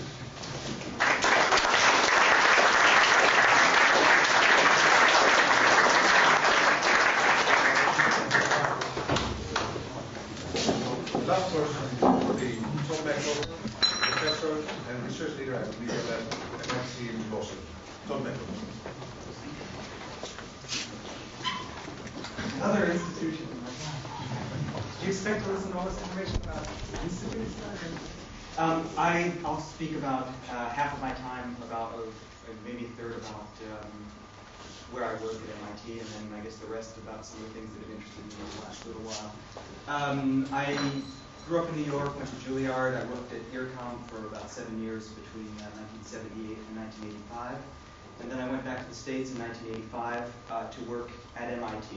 The last person will be Tom Machover, professor and research leader at the Barrière Emmerson Machover. Tom Machover. Another institution. Do you expect to listen to all this information about institutes? I'll speak about half of my time, about maybe a third about where I work at MIT, and then I guess the rest about some of the things that have interested me in the last little while. I grew up in New York, went to Juilliard. I worked at IRCOM for about 7 years between 1978 and 1985. And then I went back to the States in 1985 to work at MIT.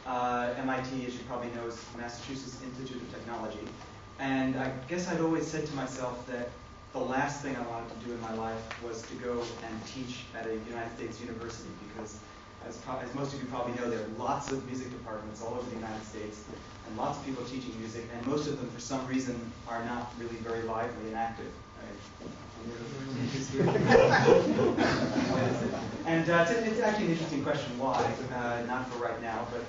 MIT, as you probably know, is Massachusetts Institute of Technology. And I guess I'd always said to myself that the last thing I wanted to do in my life was to go and teach at a United States university, because as most of you probably know, there are lots of music departments all over the United States, and lots of people teaching music, and most of them, for some reason, are not really very lively and active. And it's actually an interesting question, why? Not for right now, but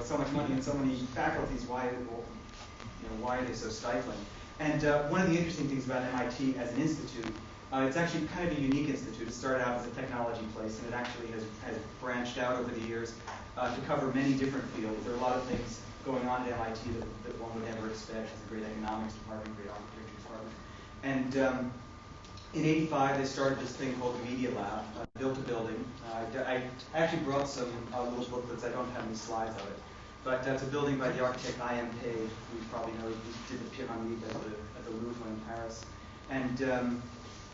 so much money and so many faculties, why are they so stifling? And one of the interesting things about MIT as an institute, it's actually kind of a unique institute. It started out as a technology place, and it actually has branched out over the years to cover many different fields. There are a lot of things going on at MIT that one would never expect. It's a great economics department, great architecture department. And in '85, they started this thing called the Media Lab, built a building. I actually brought some little booklets. I don't have any slides of it. But that's a building by the architect I.M. Page, who you probably know. He did the Pyramide at the Louvre in Paris. And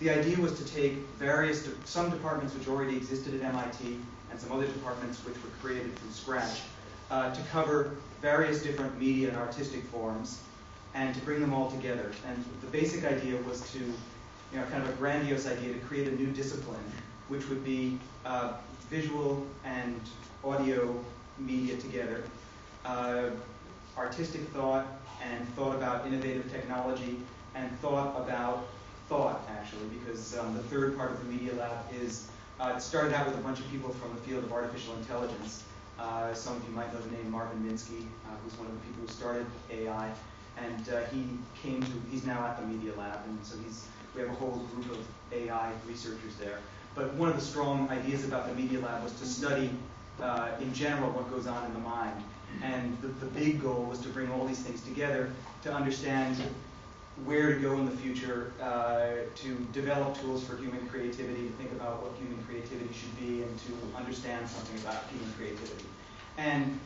the idea was to take some departments which already existed at MIT and some other departments which were created from scratch to cover various different media and artistic forms and to bring them all together. And the basic idea was to, kind of a grandiose idea to create a new discipline which would be visual and audio media together, artistic thought and thought about innovative technology and thought about thought, actually, because the third part of the Media Lab is, it started out with a bunch of people from the field of artificial intelligence. Some of you might know the name Marvin Minsky, who's one of the people who started AI, and he's now at the Media Lab, and so we have a whole group of AI researchers there. But one of the strong ideas about the Media Lab was to study, in general, what goes on in the mind. And the big goal was to bring all these things together to understand where to go in the future, to develop tools for human creativity, to think about what human creativity should be, and to understand something about human creativity. And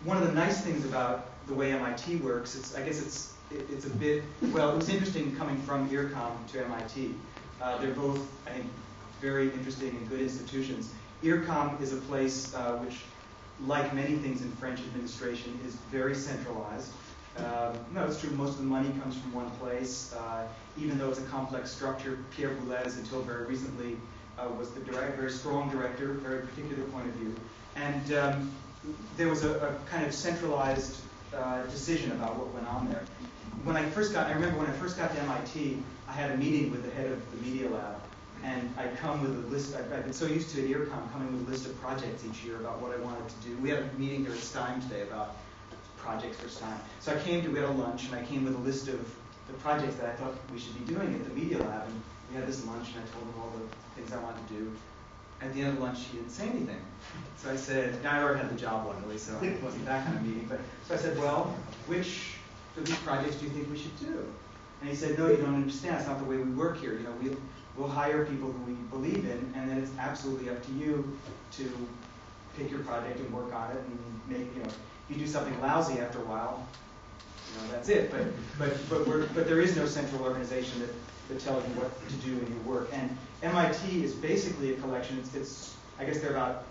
one of the nice things about the way MIT works, I guess it's a bit, well, it was interesting coming from IRCOM to MIT. They're both, I think, very interesting and good institutions. IRCOM is a place which, like many things in French administration, is very centralized. No, it's true, most of the money comes from one place. Even though it's a complex structure, Pierre Boulez, until very recently, was the very strong director, very particular point of view. And there was a kind of centralized decision about what went on there. I remember when I first got to MIT, I had a meeting with the head of the Media Lab. And I'd come with a list. I've been so used to at IRCOM coming with a list of projects each year about what I wanted to do. We had a meeting here at Steim today about projects for Steim. So we had a lunch, and I came with a list of the projects that I thought we should be doing at the Media Lab. And we had this lunch, and I told him all the things I wanted to do. At the end of the lunch, he didn't say anything. So I said, I already had the job, luckily, so it wasn't that kind of meeting. So I said, well, which of these projects do you think we should do? And he said, no, you don't understand. It's not the way we work here. We'll hire people who we believe in, and then it's absolutely up to you to pick your project and work on it and make, if you do something lousy after a while, that's it. But there is no central organization that tells you what to do in your work. And MIT is basically a collection. I guess there are about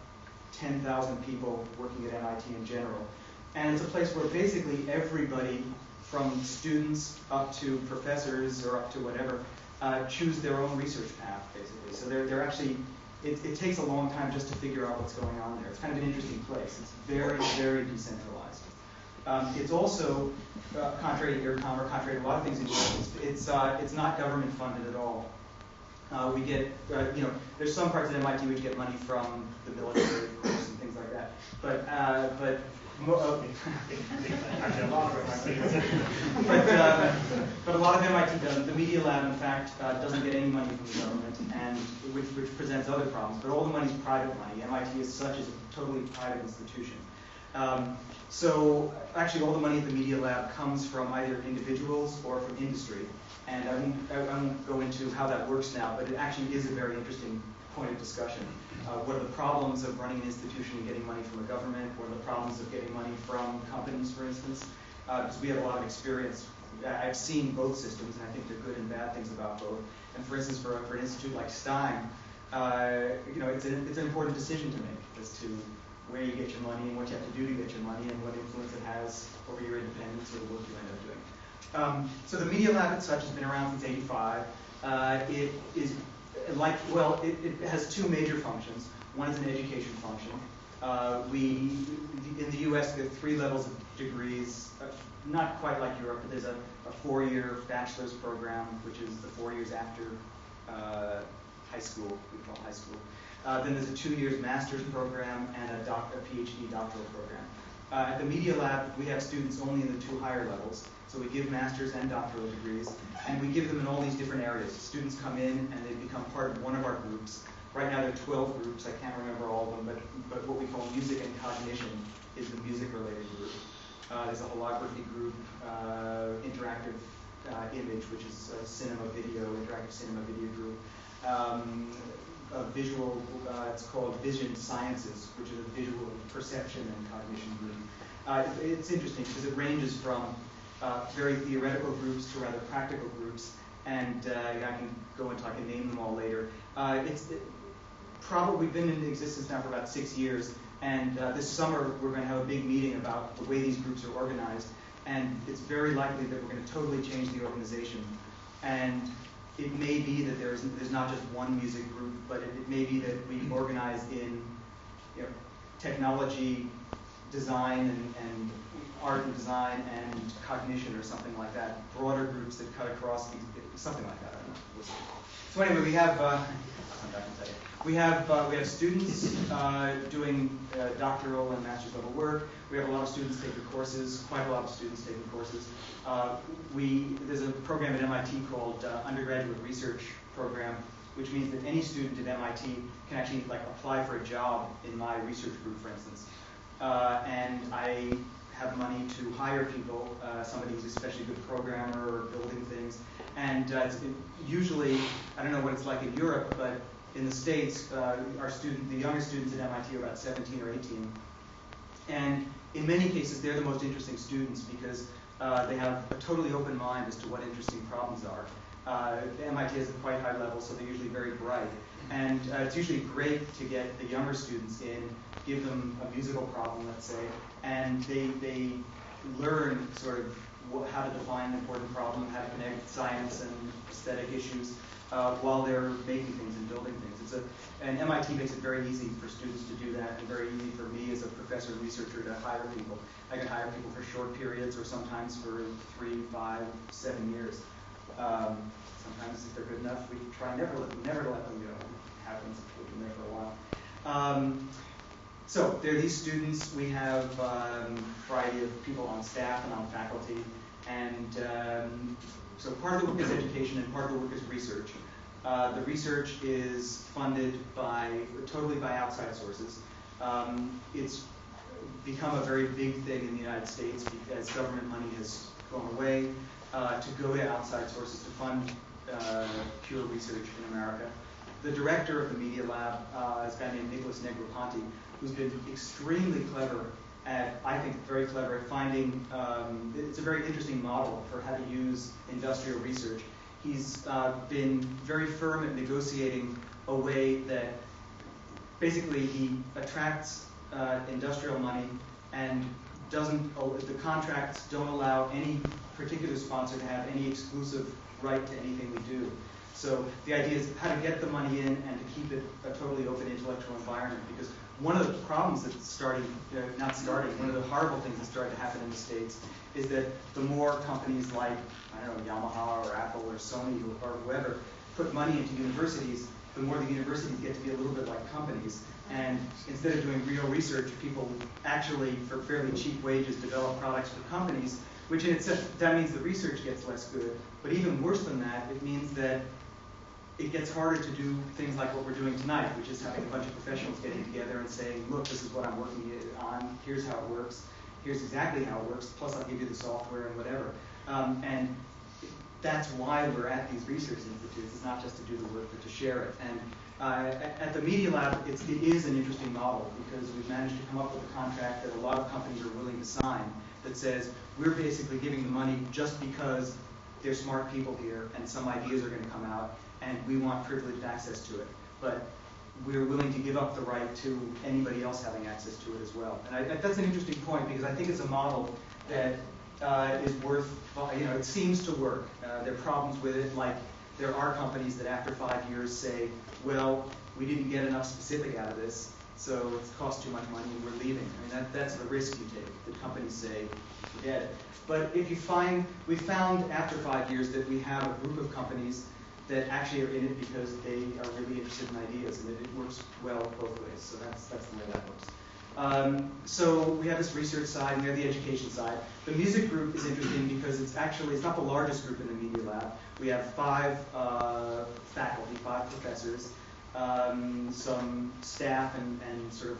10,000 people working at MIT in general. And it's a place where basically everybody, from students up to professors or up to whatever, choose their own research path, basically. So they're actually, it takes a long time just to figure out what's going on there. It's kind of an interesting place. It's very, very decentralized. It's also, contrary to IRCOM, or contrary to a lot of things in Europe, it's not government funded at all. We get, there's some parts of MIT which get money from the military, of course, and things like that. But a lot of MIT doesn't. The Media Lab, in fact, doesn't get any money from the government, and which presents other problems. But all the money is private money. MIT as such is a totally private institution. So actually, all the money at the Media Lab comes from either individuals or from industry. And I won't go into how that works now, but it actually is a very interesting point of discussion. What are the problems of running an institution and getting money from a government? What are the problems of getting money from companies, for instance? Because we have a lot of experience. I've seen both systems, and I think there are good and bad things about both. And for instance, for an institute like Steim, it's an important decision to make as to where you get your money and what you have to do to get your money and what influence it has over your independence or the work you end up doing. So the Media Lab as such has been around since '85. It is like, well, it has two major functions. One is an education function. In the US, we have 3 levels of degrees, not quite like Europe, but there's a 4-year bachelor's program, which is the 4 years after high school, we call high school. Then there's a 2 years master's program and a PhD doctoral program. At the Media Lab, we have students only in the 2 higher levels. So we give master's and doctoral degrees, and we give them in all these different areas. Students come in and they become part of one of our groups. Right now there are 12 groups, I can't remember all of them, but what we call music and cognition is the music-related group. There's a holography group, interactive image, which is a interactive cinema video group. A visual, it's called Vision Sciences, which is a visual perception and cognition group. It's interesting because it ranges from very theoretical groups to rather practical groups, and I can go into, I can name them all later. We've been in existence now for about 6 years, and this summer we're going to have a big meeting about the way these groups are organized, and it's very likely that we're going to totally change the organization. And it may be that there's not just one music group, but it may be that we organize in technology, design, and art and design, and cognition, or something like that. Broader groups that cut across something like that. I don't know. We'll see. So anyway, we have we have students doing doctoral and master's level work. We have a lot of students taking courses, quite a lot of students taking courses. There's a program at MIT called Undergraduate Research Program, which means that any student at MIT can actually apply for a job in my research group, for instance. And I have money to hire people, somebody who's especially a good programmer or building things. And usually, I don't know what it's like in Europe, but in the States, the younger students at MIT are about 17 or 18. And in many cases, they're the most interesting students because they have a totally open mind as to what interesting problems are. MIT is a quite high level, so they're usually very bright. And it's usually great to get the younger students in, give them a musical problem, let's say, and they learn sort of how to define an important problem, how to connect science and aesthetic issues while they're making things and building things. And MIT makes it very easy for students to do that, and very easy for me as a professor and researcher to hire people. I can hire people for short periods, or sometimes for 3, 5, 7 years. Sometimes if they're good enough, we try never to let them go. It happens, we've been there for a while. So there are these students. We have a variety of people on staff and on faculty, and so part of the work is education and part of the work is research. The research is funded totally by outside sources. It's become a very big thing in the United States as government money has gone away to go to outside sources to fund pure research in America. The director of the Media Lab is a guy named Nicholas Negroponte, who's been extremely clever I think very clever at finding, it's a very interesting model for how to use industrial research. He's been very firm at negotiating a way that basically he attracts industrial money and the contracts don't allow any particular sponsor to have any exclusive right to anything we do. So the idea is how to get the money in and to keep it a totally open intellectual environment, because one of the problems that's one of the horrible things that started to happen in the States is that the more companies like, I don't know, Yamaha or Apple or Sony or whoever put money into universities, the more the universities get to be a little bit like companies. And instead of doing real research, people actually, for fairly cheap wages, develop products for companies, which in itself, that means the research gets less good. But even worse than that, it means that it gets harder to do things like what we're doing tonight, which is having a bunch of professionals getting together and saying, look, this is what I'm working on, here's how it works, here's exactly how it works, plus I'll give you the software and whatever. And that's why we're at these research institutes. It's not just to do the work, but to share it. And at the Media Lab, it is an interesting model, because we've managed to come up with a contract that a lot of companies are willing to sign that says, we're basically giving the money just because there's smart people here and some ideas are going to come out, and we want privileged access to it. But we're willing to give up the right to anybody else having access to it as well. And that's an interesting point, because I think it's a model that is worth, it seems to work. There are problems with it, like there are companies that after 5 years say, well, we didn't get enough specific out of this, so it's cost too much money and we're leaving. I mean, that's the risk you take. The companies say, forget it. But if you find, we found after 5 years that we have a group of companies that actually are in it because they are really interested in ideas, and it works well both ways. So that's the way that works. So we have this research side, and we have the education side. The music group is interesting because it's not the largest group in the Media Lab. We have 5 faculty, 5 professors, some staff, and sort of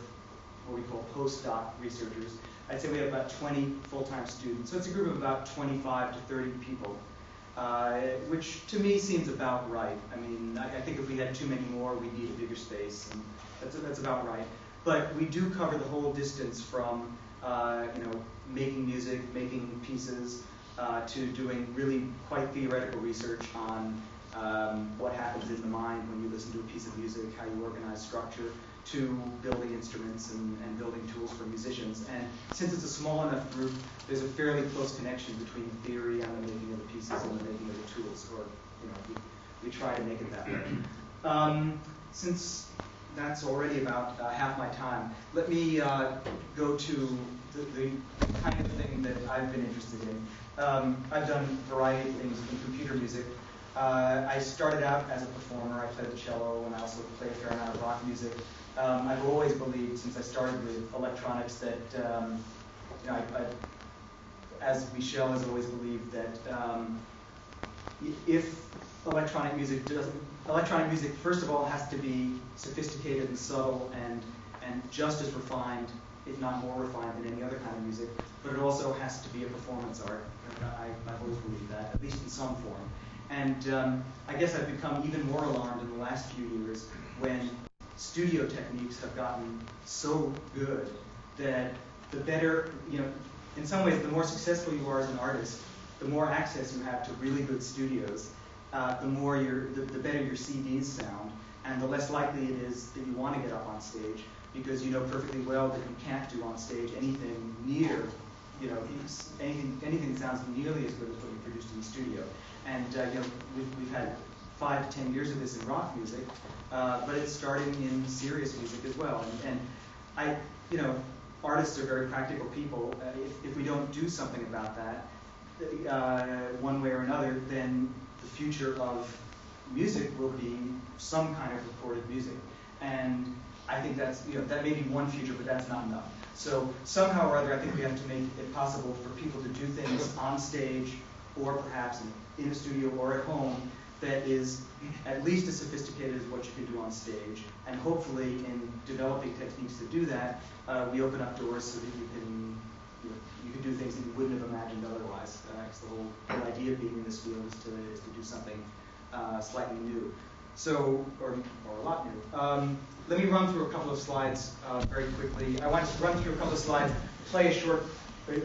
what we call postdoc researchers. I'd say we have about 20 full-time students. So it's a group of about 25 to 30 people, which to me seems about right. I mean, I think if we had too many more, we'd need a bigger space, and that's about right. But we do cover the whole distance from making music, making pieces, to doing really quite theoretical research on what happens in the mind when you listen to a piece of music, how you organize structure, to building instruments and building tools for musicians. And since it's a small enough group, there's a fairly close connection between theory and the making of the pieces and the making of the tools, or we try to make it that way. Since that's already about half my time, let me go to the kind of thing that I've been interested in. I've done a variety of things in computer music. I started out as a performer. I played the cello, and I also played a fair amount of rock music. I've always believed, since I started with electronics, that as Michel has always believed, that if electronic music first of all has to be sophisticated and subtle and just as refined, if not more refined than any other kind of music, but it also has to be a performance art. I've always believed that, at least in some form. And I guess I've become even more alarmed in the last few years when studio techniques have gotten so good that the better, in some ways, the more successful you are as an artist, the more access you have to really good studios, the better your CDs sound, and the less likely it is that you want to get up on stage, because you know perfectly well that you can't do on stage anything near, anything that sounds nearly as good as what you produced in the studio. And we've had 5 to 10 years of this in rock music, but it's starting in serious music as well. And artists are very practical people. If we don't do something about that, one way or another, then the future of music will be some kind of recorded music. And I think that's, that may be one future, but that's not enough. So somehow or other, I think we have to make it possible for people to do things on stage, or perhaps in a studio or at home, that is at least as sophisticated as what you can do on stage. And hopefully, in developing techniques to do that, we open up doors so that you can do things that you wouldn't have imagined otherwise. The whole idea of being in this field is to do something slightly new, or a lot new. Let me run through a couple of slides very quickly. I want to run through a couple of slides, play a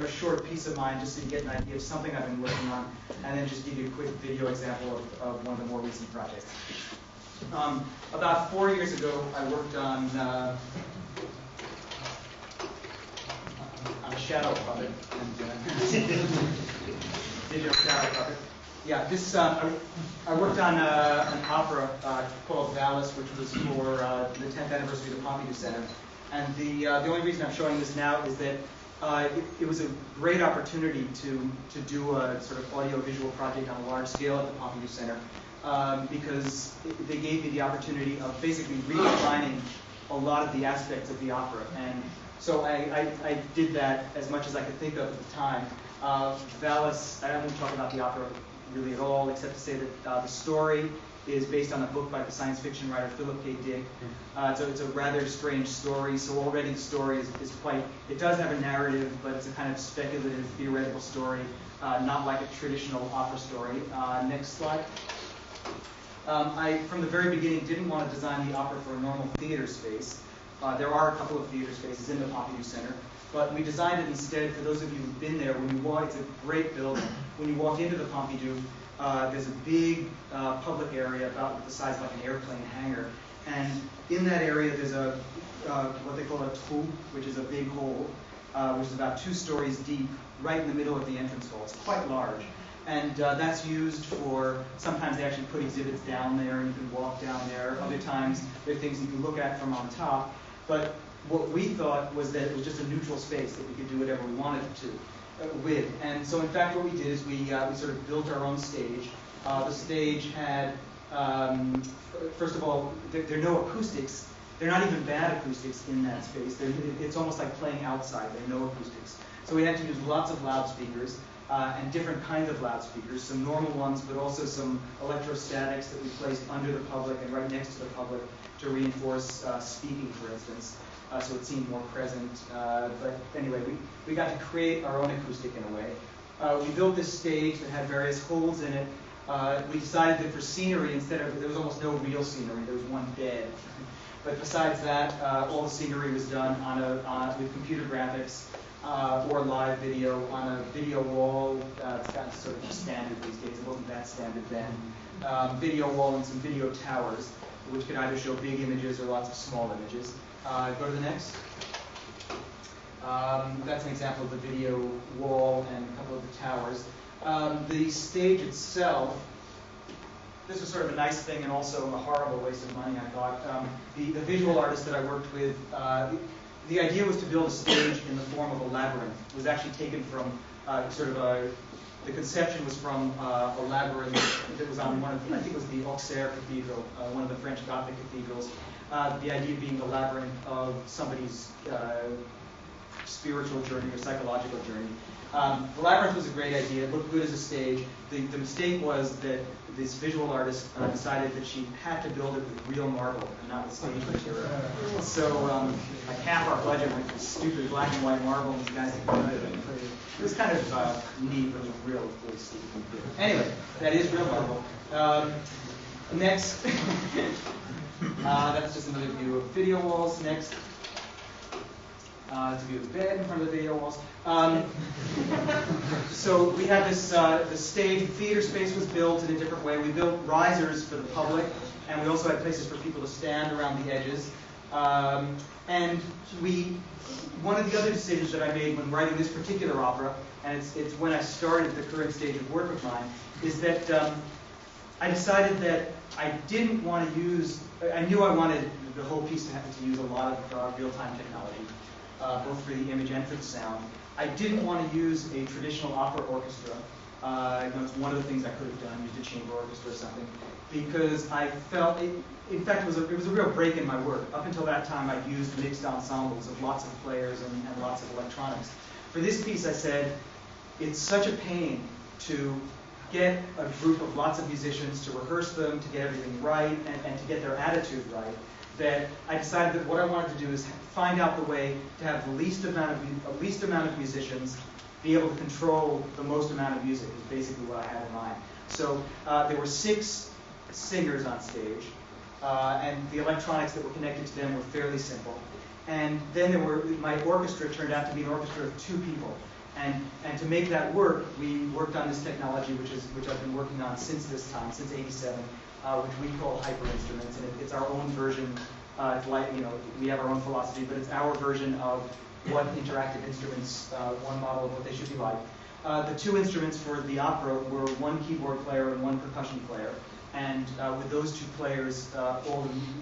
short piece of mine, just so you get an idea of something I've been working on, and then just give you a quick video example of one of the more recent projects. About 4 years ago, I worked on a shadow puppet, video shadow puppet. Yeah, this I worked on an opera called Valis, which was for the 10th anniversary of the Pompidou Center. And the only reason I'm showing this now is that it was a great opportunity to do a sort of audio-visual project on a large scale at the Pompidou Center, because they gave me the opportunity of basically redefining a lot of the aspects of the opera. And so I did that as much as I could think of at the time. Valis, I won't talk about the opera really at all, except to say that the story is based on a book by the science fiction writer Philip K. Dick. It's a rather strange story, so already the story is quite, it does have a narrative, but it's a kind of speculative, theoretical story, not like a traditional opera story. Next slide. I, from the very beginning, didn't want to design the opera for a normal theater space. There are a couple of theater spaces in the Pompidou Center, but we designed it instead, for those of you who've been there, when you walk, it's a great building. When you walk into the Pompidou, there's a big public area about the size of like an airplane hangar, and In that area, there's a what they call a trou, which is a big hole, which is about 2 stories deep, right in the middle of the entrance hall. It's quite large. And that's used for, sometimes they actually put exhibits down there and you can walk down there. Other times there are things you can look at from on top. But what we thought was that it was just a neutral space that we could do whatever we wanted to with. And so in fact what we did is we sort of built our own stage. The stage had, first of all, there are no acoustics. They're not even bad acoustics in that space. It's almost like playing outside. There are no acoustics. So we had to use lots of loudspeakers and different kinds of loudspeakers, some normal ones, but also some electrostatics that we placed under the public and right next to the public to reinforce speaking, for instance, so it seemed more present. But anyway, we got to create our own acoustic in a way. We built this stage that had various holes in it. We decided that for scenery, there was almost no real scenery. There was one bed. But besides that, all the scenery was done with computer graphics or live video on a video wall. It's gotten sort of standard these days. It wasn't that standard then. Video wall and some video towers, which could either show big images or lots of small images. Go to the next. That's an example of the video wall and a couple of the towers. The stage itself, this was sort of a nice thing and also a horrible waste of money, I thought. The visual artist that I worked with, the idea was to build a stage in the form of a labyrinth. It was actually taken from the conception was from a labyrinth that was on one of, I think it was the Auxerre Cathedral, one of the French Gothic cathedrals. The idea being the labyrinth of somebody's spiritual journey or psychological journey. The labyrinth was a great idea. It looked good as a stage. The mistake was that this visual artist decided that she had to build it with real marble and not with stage material. So like half our budget went for stupid black and white marble, and these guys didn't do it. It was kind of neat, but it was really stupid. Anyway, that is real marble. Next, that's just another view of video walls. Next. It's a view of the bed in front of the video walls. So we have this the stage. The theater space was built in a different way. We built risers for the public, and we also had places for people to stand around the edges. And one of the other decisions that I made when writing this particular opera, and it's when I started the current stage of work of mine, is that I decided that I didn't want to use. I knew I wanted the whole piece to have to use a lot of real-time technology. Both for the image and for the sound. I didn't want to use a traditional opera orchestra. It's one of the things I could have done, used a chamber orchestra or something, because I felt, in fact, it was a real break in my work. Up until that time, I'd used mixed ensembles of lots of players and lots of electronics. For this piece, I said, it's such a pain to get a group of lots of musicians to rehearse them, to get everything right, and to get their attitude right, that I decided that what I wanted to do is find out the way to have the least amount of musicians be able to control the most amount of music is basically what I had in mind. So there were 6 singers on stage, and the electronics that were connected to them were fairly simple. And then my orchestra turned out to be an orchestra of 2 people. And to make that work, we worked on this technology, which I've been working on since this time, since '87. Which we call hyper instruments, and it's our own version. It's like, we have our own philosophy, but it's our version of what interactive instruments, one model of what they should be like. The 2 instruments for the opera were 1 keyboard player and 1 percussion player, and with those 2 players,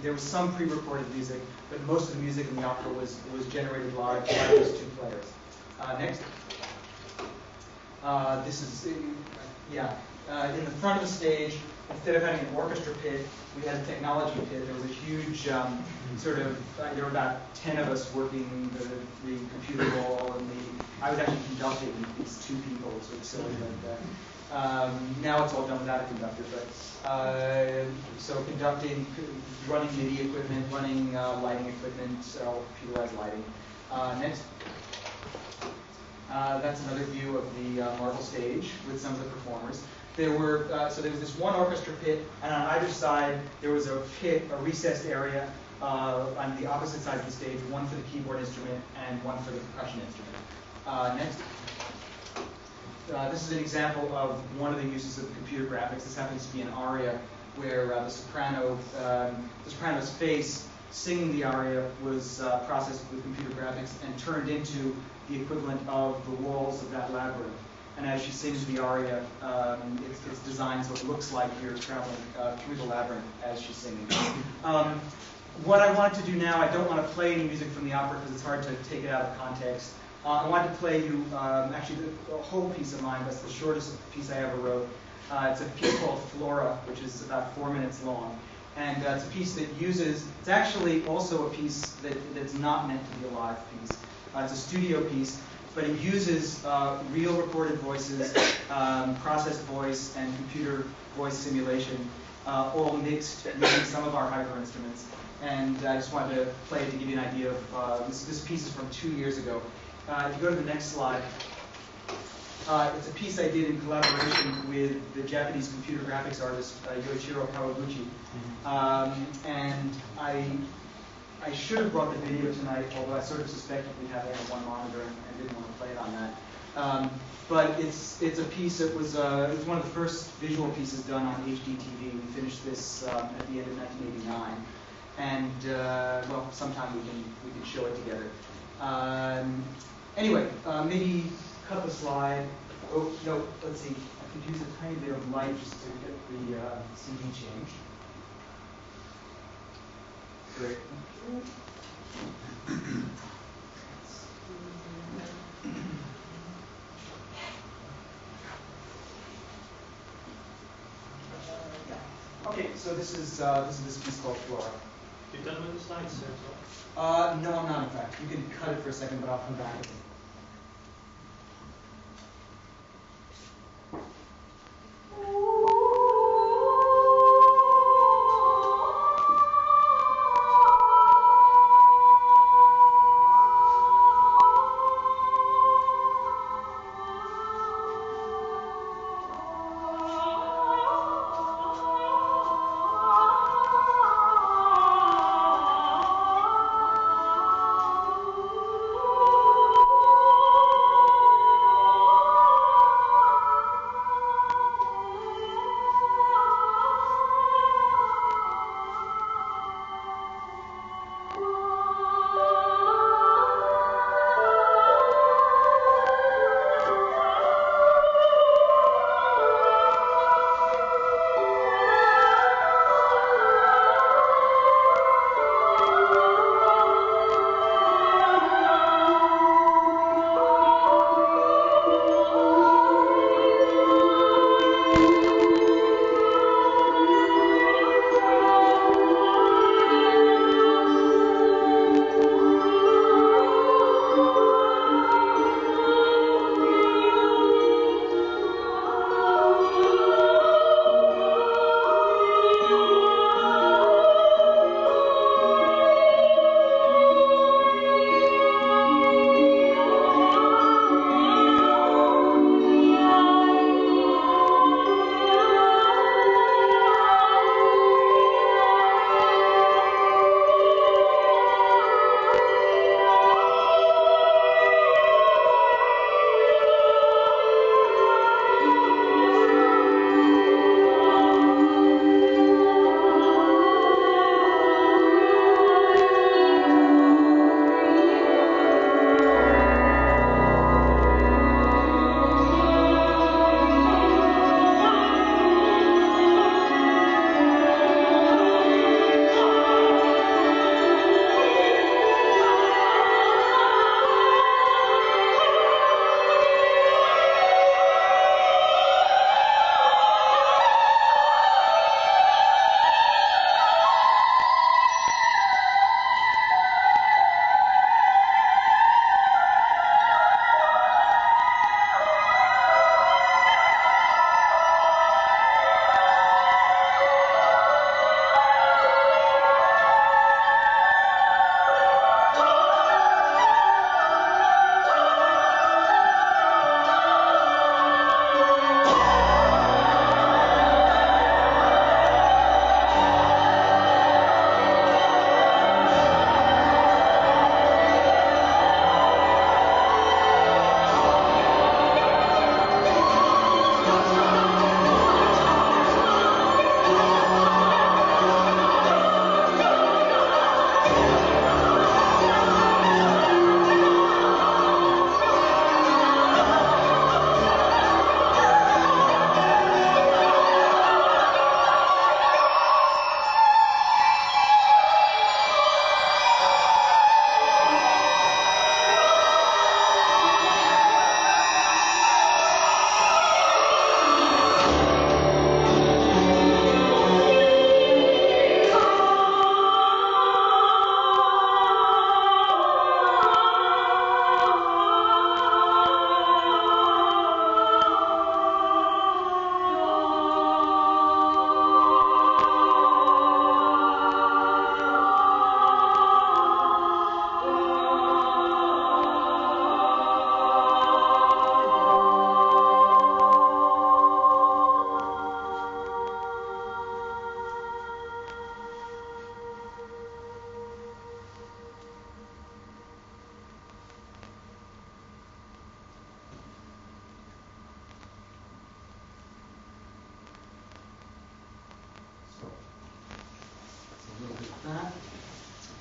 there was some pre-recorded music, but most of the music in the opera was generated live by those 2 players. Next. This is, in the front of the stage, instead of having an orchestra pit, we had a technology pit. There was a huge there were about 10 of us working the computer wall, and I was actually conducting these 2 people. It was sort of silly, but now it's all done without a conductor. But so conducting, running MIDI equipment, running lighting equipment, computerized lighting. Next. That's another view of the marble stage with some of the performers. There was this one orchestra pit, and on either side there was a pit, a recessed area on the opposite side of the stage, one for the keyboard instrument and one for the percussion instrument. Next. This is an example of one of the uses of computer graphics. This happens to be an aria where the soprano's face singing the aria was processed with computer graphics and turned into the equivalent of the walls of that labyrinth. And as she sings the aria, it's designed so it looks like you're traveling through the labyrinth as she's singing. What I want to do now, I don't want to play any music from the opera because it's hard to take it out of context. I want to play you actually the whole piece of mine. That's the shortest piece I ever wrote. It's a piece called Flora, which is about 4 minutes long. And it's a piece that uses, it's actually also a piece that's not meant to be a live piece. It's a studio piece, but it uses real recorded voices, processed voice, and computer voice simulation, all mixed using some of our hyper instruments. And I just wanted to play it to give you an idea of, this piece is from 2 years ago. If you go to the next slide, it's a piece I did in collaboration with the Japanese computer graphics artist Yoichiro Kawaguchi. And I should have brought the video tonight, although I sort of suspected we'd have it on one monitor and didn't want to play it on that. But it's a piece that was it was one of the first visual pieces done on HDTV. We finished this at the end of 1989, and well, sometime we can show it together. Anyway, maybe cut the slide. Oh no, let's see. I could use a tiny bit of light just to get the CD changed. Great. Okay, so this is this piece called Flora. You're done with the slides, sir? No, I'm not. In fact, you can cut it for a second, but I'll come back.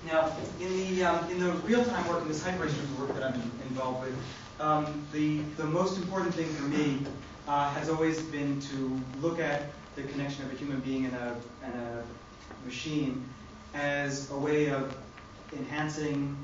Now, in the real-time work, in this hyper-instrument work that I'm involved with, the most important thing for me has always been to look at the connection of a human being and a machine as a way of enhancing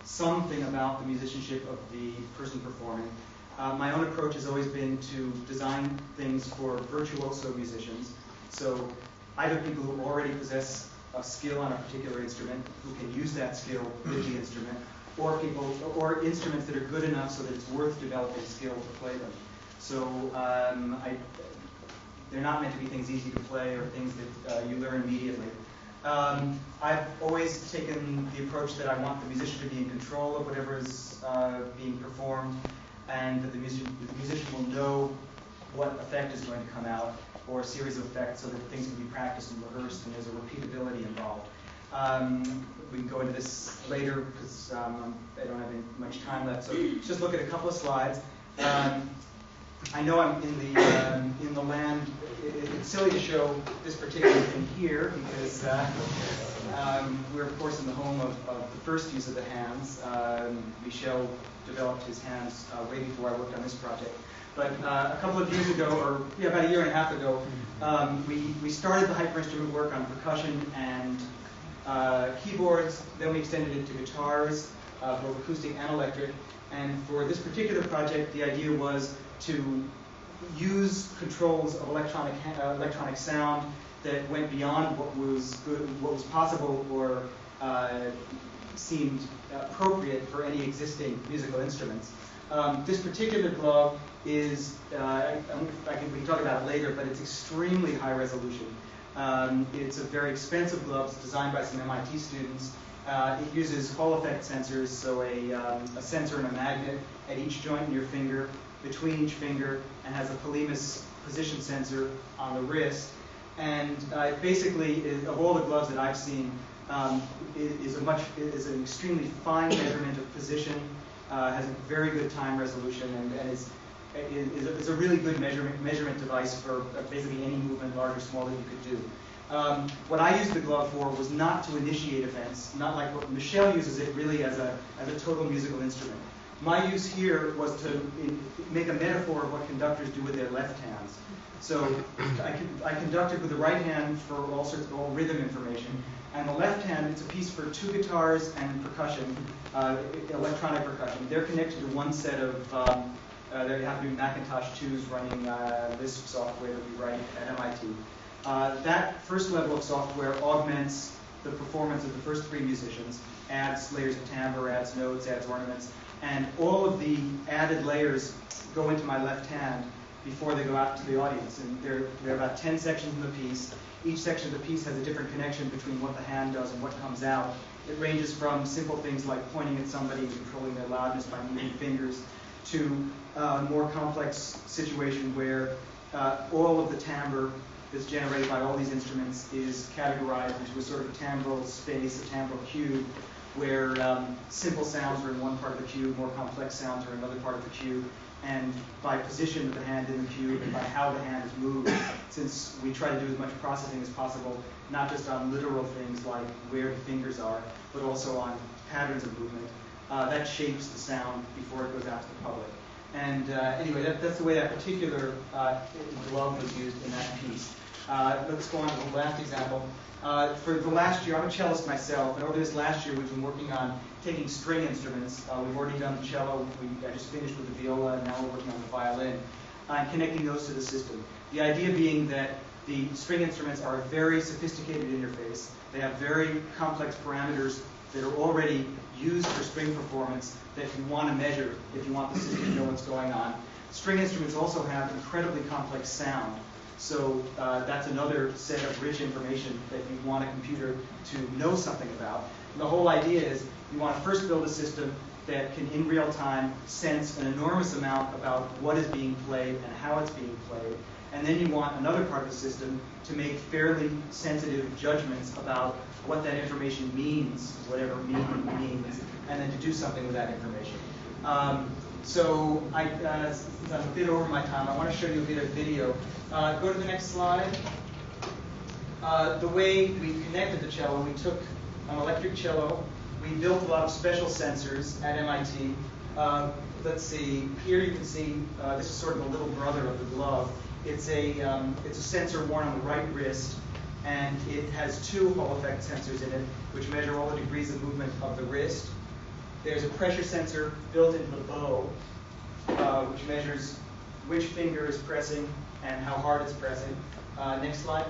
something about the musicianship of the person performing. My own approach has always been to design things for virtuoso musicians, so either people who already possess a skill on a particular instrument, who can use that skill with the instrument, or instruments that are good enough so that it's worth developing skill to play them. So they're not meant to be things easy to play or things that you learn immediately. I've always taken the approach that I want the musician to be in control of whatever is being performed, and that the musician will know what effect is going to come out, or a series of effects, so that things can be practiced and rehearsed, and there's a repeatability involved. We can go into this later because I don't have much time left. So just look at a couple of slides. I know I'm in the land. It's silly to show this particular thing here because we're of course in the home of the first use of the hands. Michel developed his hands way before I worked on this project. But a couple of years ago, or about a year and a half ago, we started the hyper-instrument work on percussion and keyboards. Then we extended it to guitars, both acoustic and electric. And for this particular project, the idea was to use controls of electronic sound that went beyond what was possible or seemed appropriate for any existing musical instruments. This particular glove is, we can talk about it later, but it's extremely high resolution. It's a very expensive glove. It's designed by some MIT students. It uses Hall effect sensors, so a sensor and a magnet at each joint in your finger, between each finger, and has a Polimus position sensor on the wrist. And basically, of all the gloves that I've seen, is an extremely fine measurement of position, has a very good time resolution, and is a really good measurement device for basically any movement, large or small, that you could do. What I used the glove for was not to initiate events, not like what Michel uses it really as a total musical instrument. My use here was to make a metaphor of what conductors do with their left hands. So I conducted with the right hand for all rhythm information, and the left hand, it's a piece for two guitars and percussion, electronic percussion. They're connected to one set of, they have to be Macintosh 2s running Lisp software that we write at MIT. That first level of software augments the performance of the first three musicians, adds layers of timbre, adds notes, adds ornaments, and all of the added layers go into my left hand before they go out to the audience. And there are about 10 sections in the piece. Each section of the piece has a different connection between what the hand does and what comes out. It ranges from simple things like pointing at somebody and controlling their loudness by moving fingers to a more complex situation where all of the timbre that's generated by all these instruments is categorized into a sort of timbral space, a timbral cube, where simple sounds are in one part of the cube, more complex sounds are in another part of the cube, and by position of the hand in the cube and by how the hand is moved, since we try to do as much processing as possible, not just on literal things like where the fingers are, but also on patterns of movement, that shapes the sound before it goes out to the public. And anyway, that's the way that particular glove was used in that piece. Let's go on to the last example. For the last year, I'm a cellist myself, and over this last year we've been working on taking string instruments. We've already done the cello, I just finished with the viola, and now we're working on the violin, and connecting those to the system. The idea being that the string instruments are a very sophisticated interface. They have very complex parameters that are already used for string performance that you want to measure if you want the system to know what's going on. String instruments also have incredibly complex sound. So that's another set of rich information that you want a computer to know something about. And the whole idea is you want to first build a system that can, in real time, sense an enormous amount about what is being played and how it's being played. And then you want another part of the system to make fairly sensitive judgments about what that information means, whatever meaning means, and then to do something with that information. So since I'm a bit over my time, I want to show you a bit of video. Go to the next slide. The way we connected the cello, we took electric cello. We built a lot of special sensors at MIT. Let's see, here you can see, this is sort of the little brother of the glove. It's a sensor worn on the right wrist, and it has two Hall effect sensors in it, which measure all the degrees of movement of the wrist. There's a pressure sensor built into the bow, which measures which finger is pressing and how hard it's pressing. Next slide.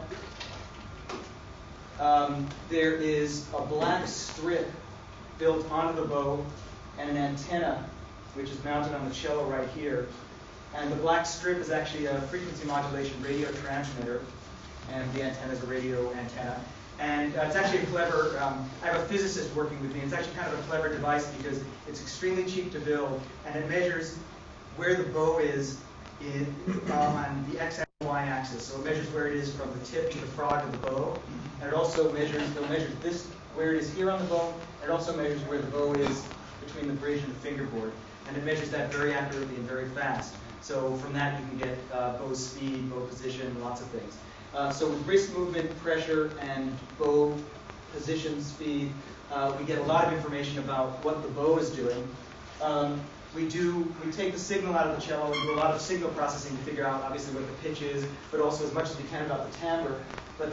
There is a black strip built onto the bow and an antenna, which is mounted on the cello right here. And the black strip is actually a frequency modulation radio transmitter, and the antenna is a radio antenna. And it's actually a clever, I have a physicist working with me. It's actually kind of a clever device because it's extremely cheap to build, and it measures where the bow is on the x and y axis. So it measures where it is from the tip to the frog of the bow, and it also measures, this where it is here on the bow, and it also measures where the bow is between the bridge and the fingerboard. And it measures that very accurately and very fast. So from that you can get bow speed, bow position, lots of things. So with wrist movement, pressure, and bow position, speed, we get a lot of information about what the bow is doing. We take the signal out of the cello and do a lot of signal processing to figure out obviously what the pitch is, but also as much as we can about the timbre. But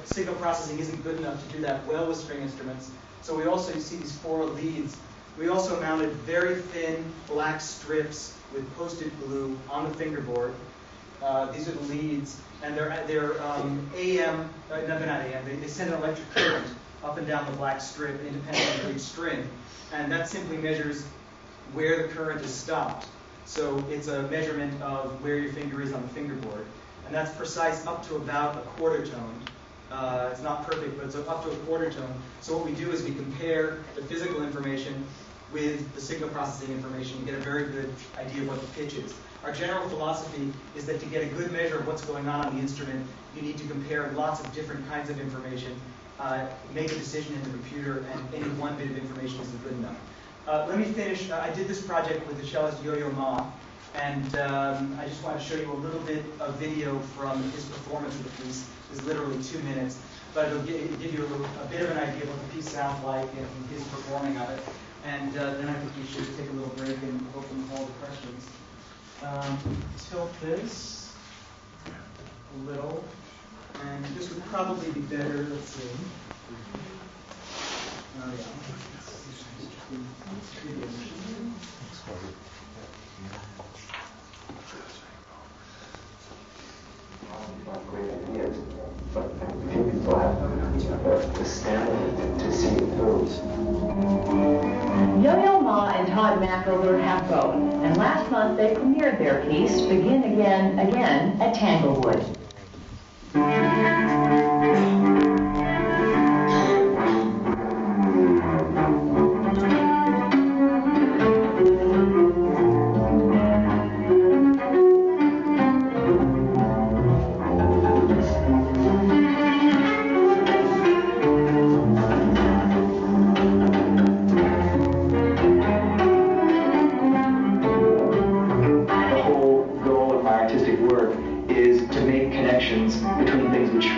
signal processing isn't good enough to do that well with string instruments. So we also, you see these 4 leads. We also mounted very thin black strips with post-it glue on the fingerboard. These are the leads, and they're AM, no, they're not AM, they send an electric current up and down the black strip independent of each string. And that simply measures where the current is stopped. So it's a measurement of where your finger is on the fingerboard. And that's precise up to about a quarter tone. It's not perfect, but it's up to a quarter tone. So what we do is we compare the physical information with the signal processing information and get a very good idea of what the pitch is. Our general philosophy is that to get a good measure of what's going on the instrument, you need to compare lots of different kinds of information, make a decision in the computer, and any one bit of information isn't good enough. Let me finish. I did this project with the cellist Yo-Yo Ma, and I just want to show you a little bit of video from his performance of the piece. It's literally 2 minutes, but it'll give you a bit of an idea of what the piece sounds like and his performing of it. And then I think we should take a little break and open the call to questions. Tilt this a little, and this would probably be better. Let's see. Oh yeah. Great ideas, but few people have the stamina to see it through. Yo-Yo Ma and Todd Machover have both, and last month they premiered their piece, Begin Again, Again, at Tanglewood.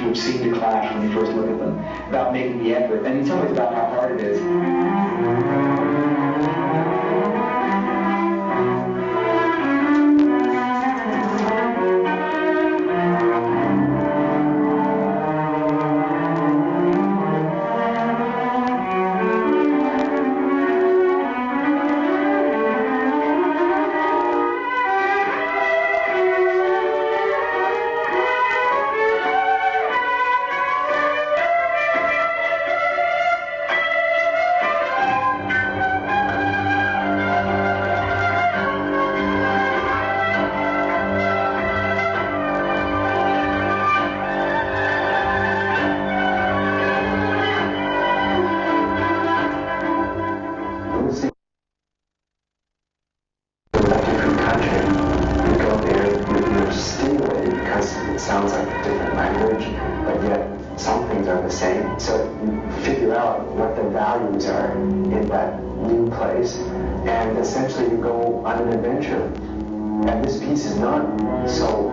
Which seem to clash when you first look at them, about making the effort, and in some ways about how hard it is. And this piece is not so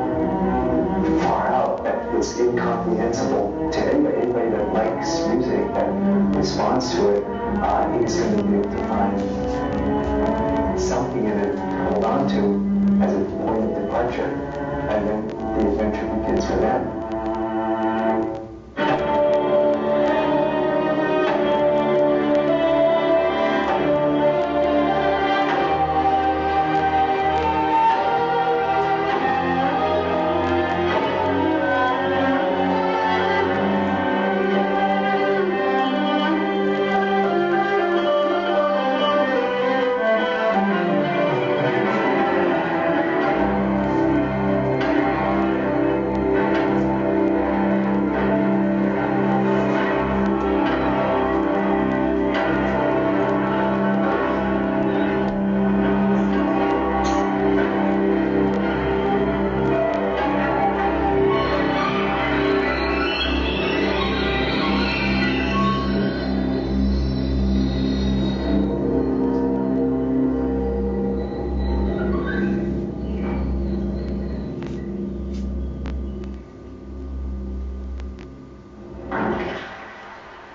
far out that it's incomprehensible to anybody that likes music, that responds to it. I think it's going to be able to find something in it to hold on to as a point of departure, and then the adventure begins for them.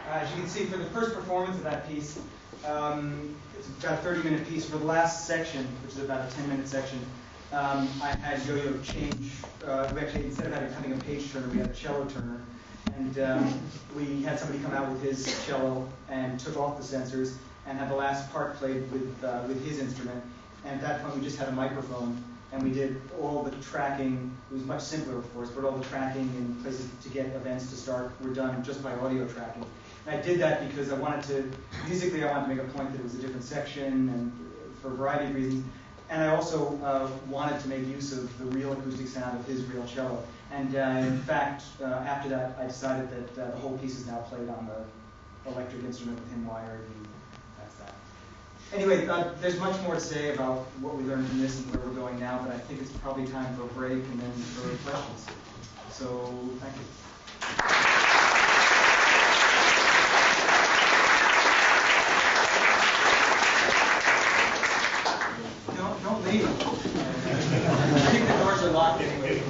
As you can see, for the first performance of that piece, it's about a 30-minute piece. For the last section, which is about a 10-minute section, I had Yo-Yo change. We actually, instead of having a page turner, we had a cello turner. And we had somebody come out with his cello and took off the sensors and had the last part played with his instrument. And at that point, we just had a microphone. And we did all the tracking. It was much simpler, of course, but all the tracking and places to get events to start were done just by audio tracking. And I did that because I wanted to, musically, I wanted to make a point that it was a different section, and for a variety of reasons. And I also wanted to make use of the real acoustic sound of his real cello. And in fact, after that, I decided that the whole piece is now played on the electric instrument with him wired, and that's that. Anyway, there's much more to say about what we learned from this and where we're going now, but I think it's probably time for a break and then for questions. So, thank you. Don't leave. I think the doors are locked anyway.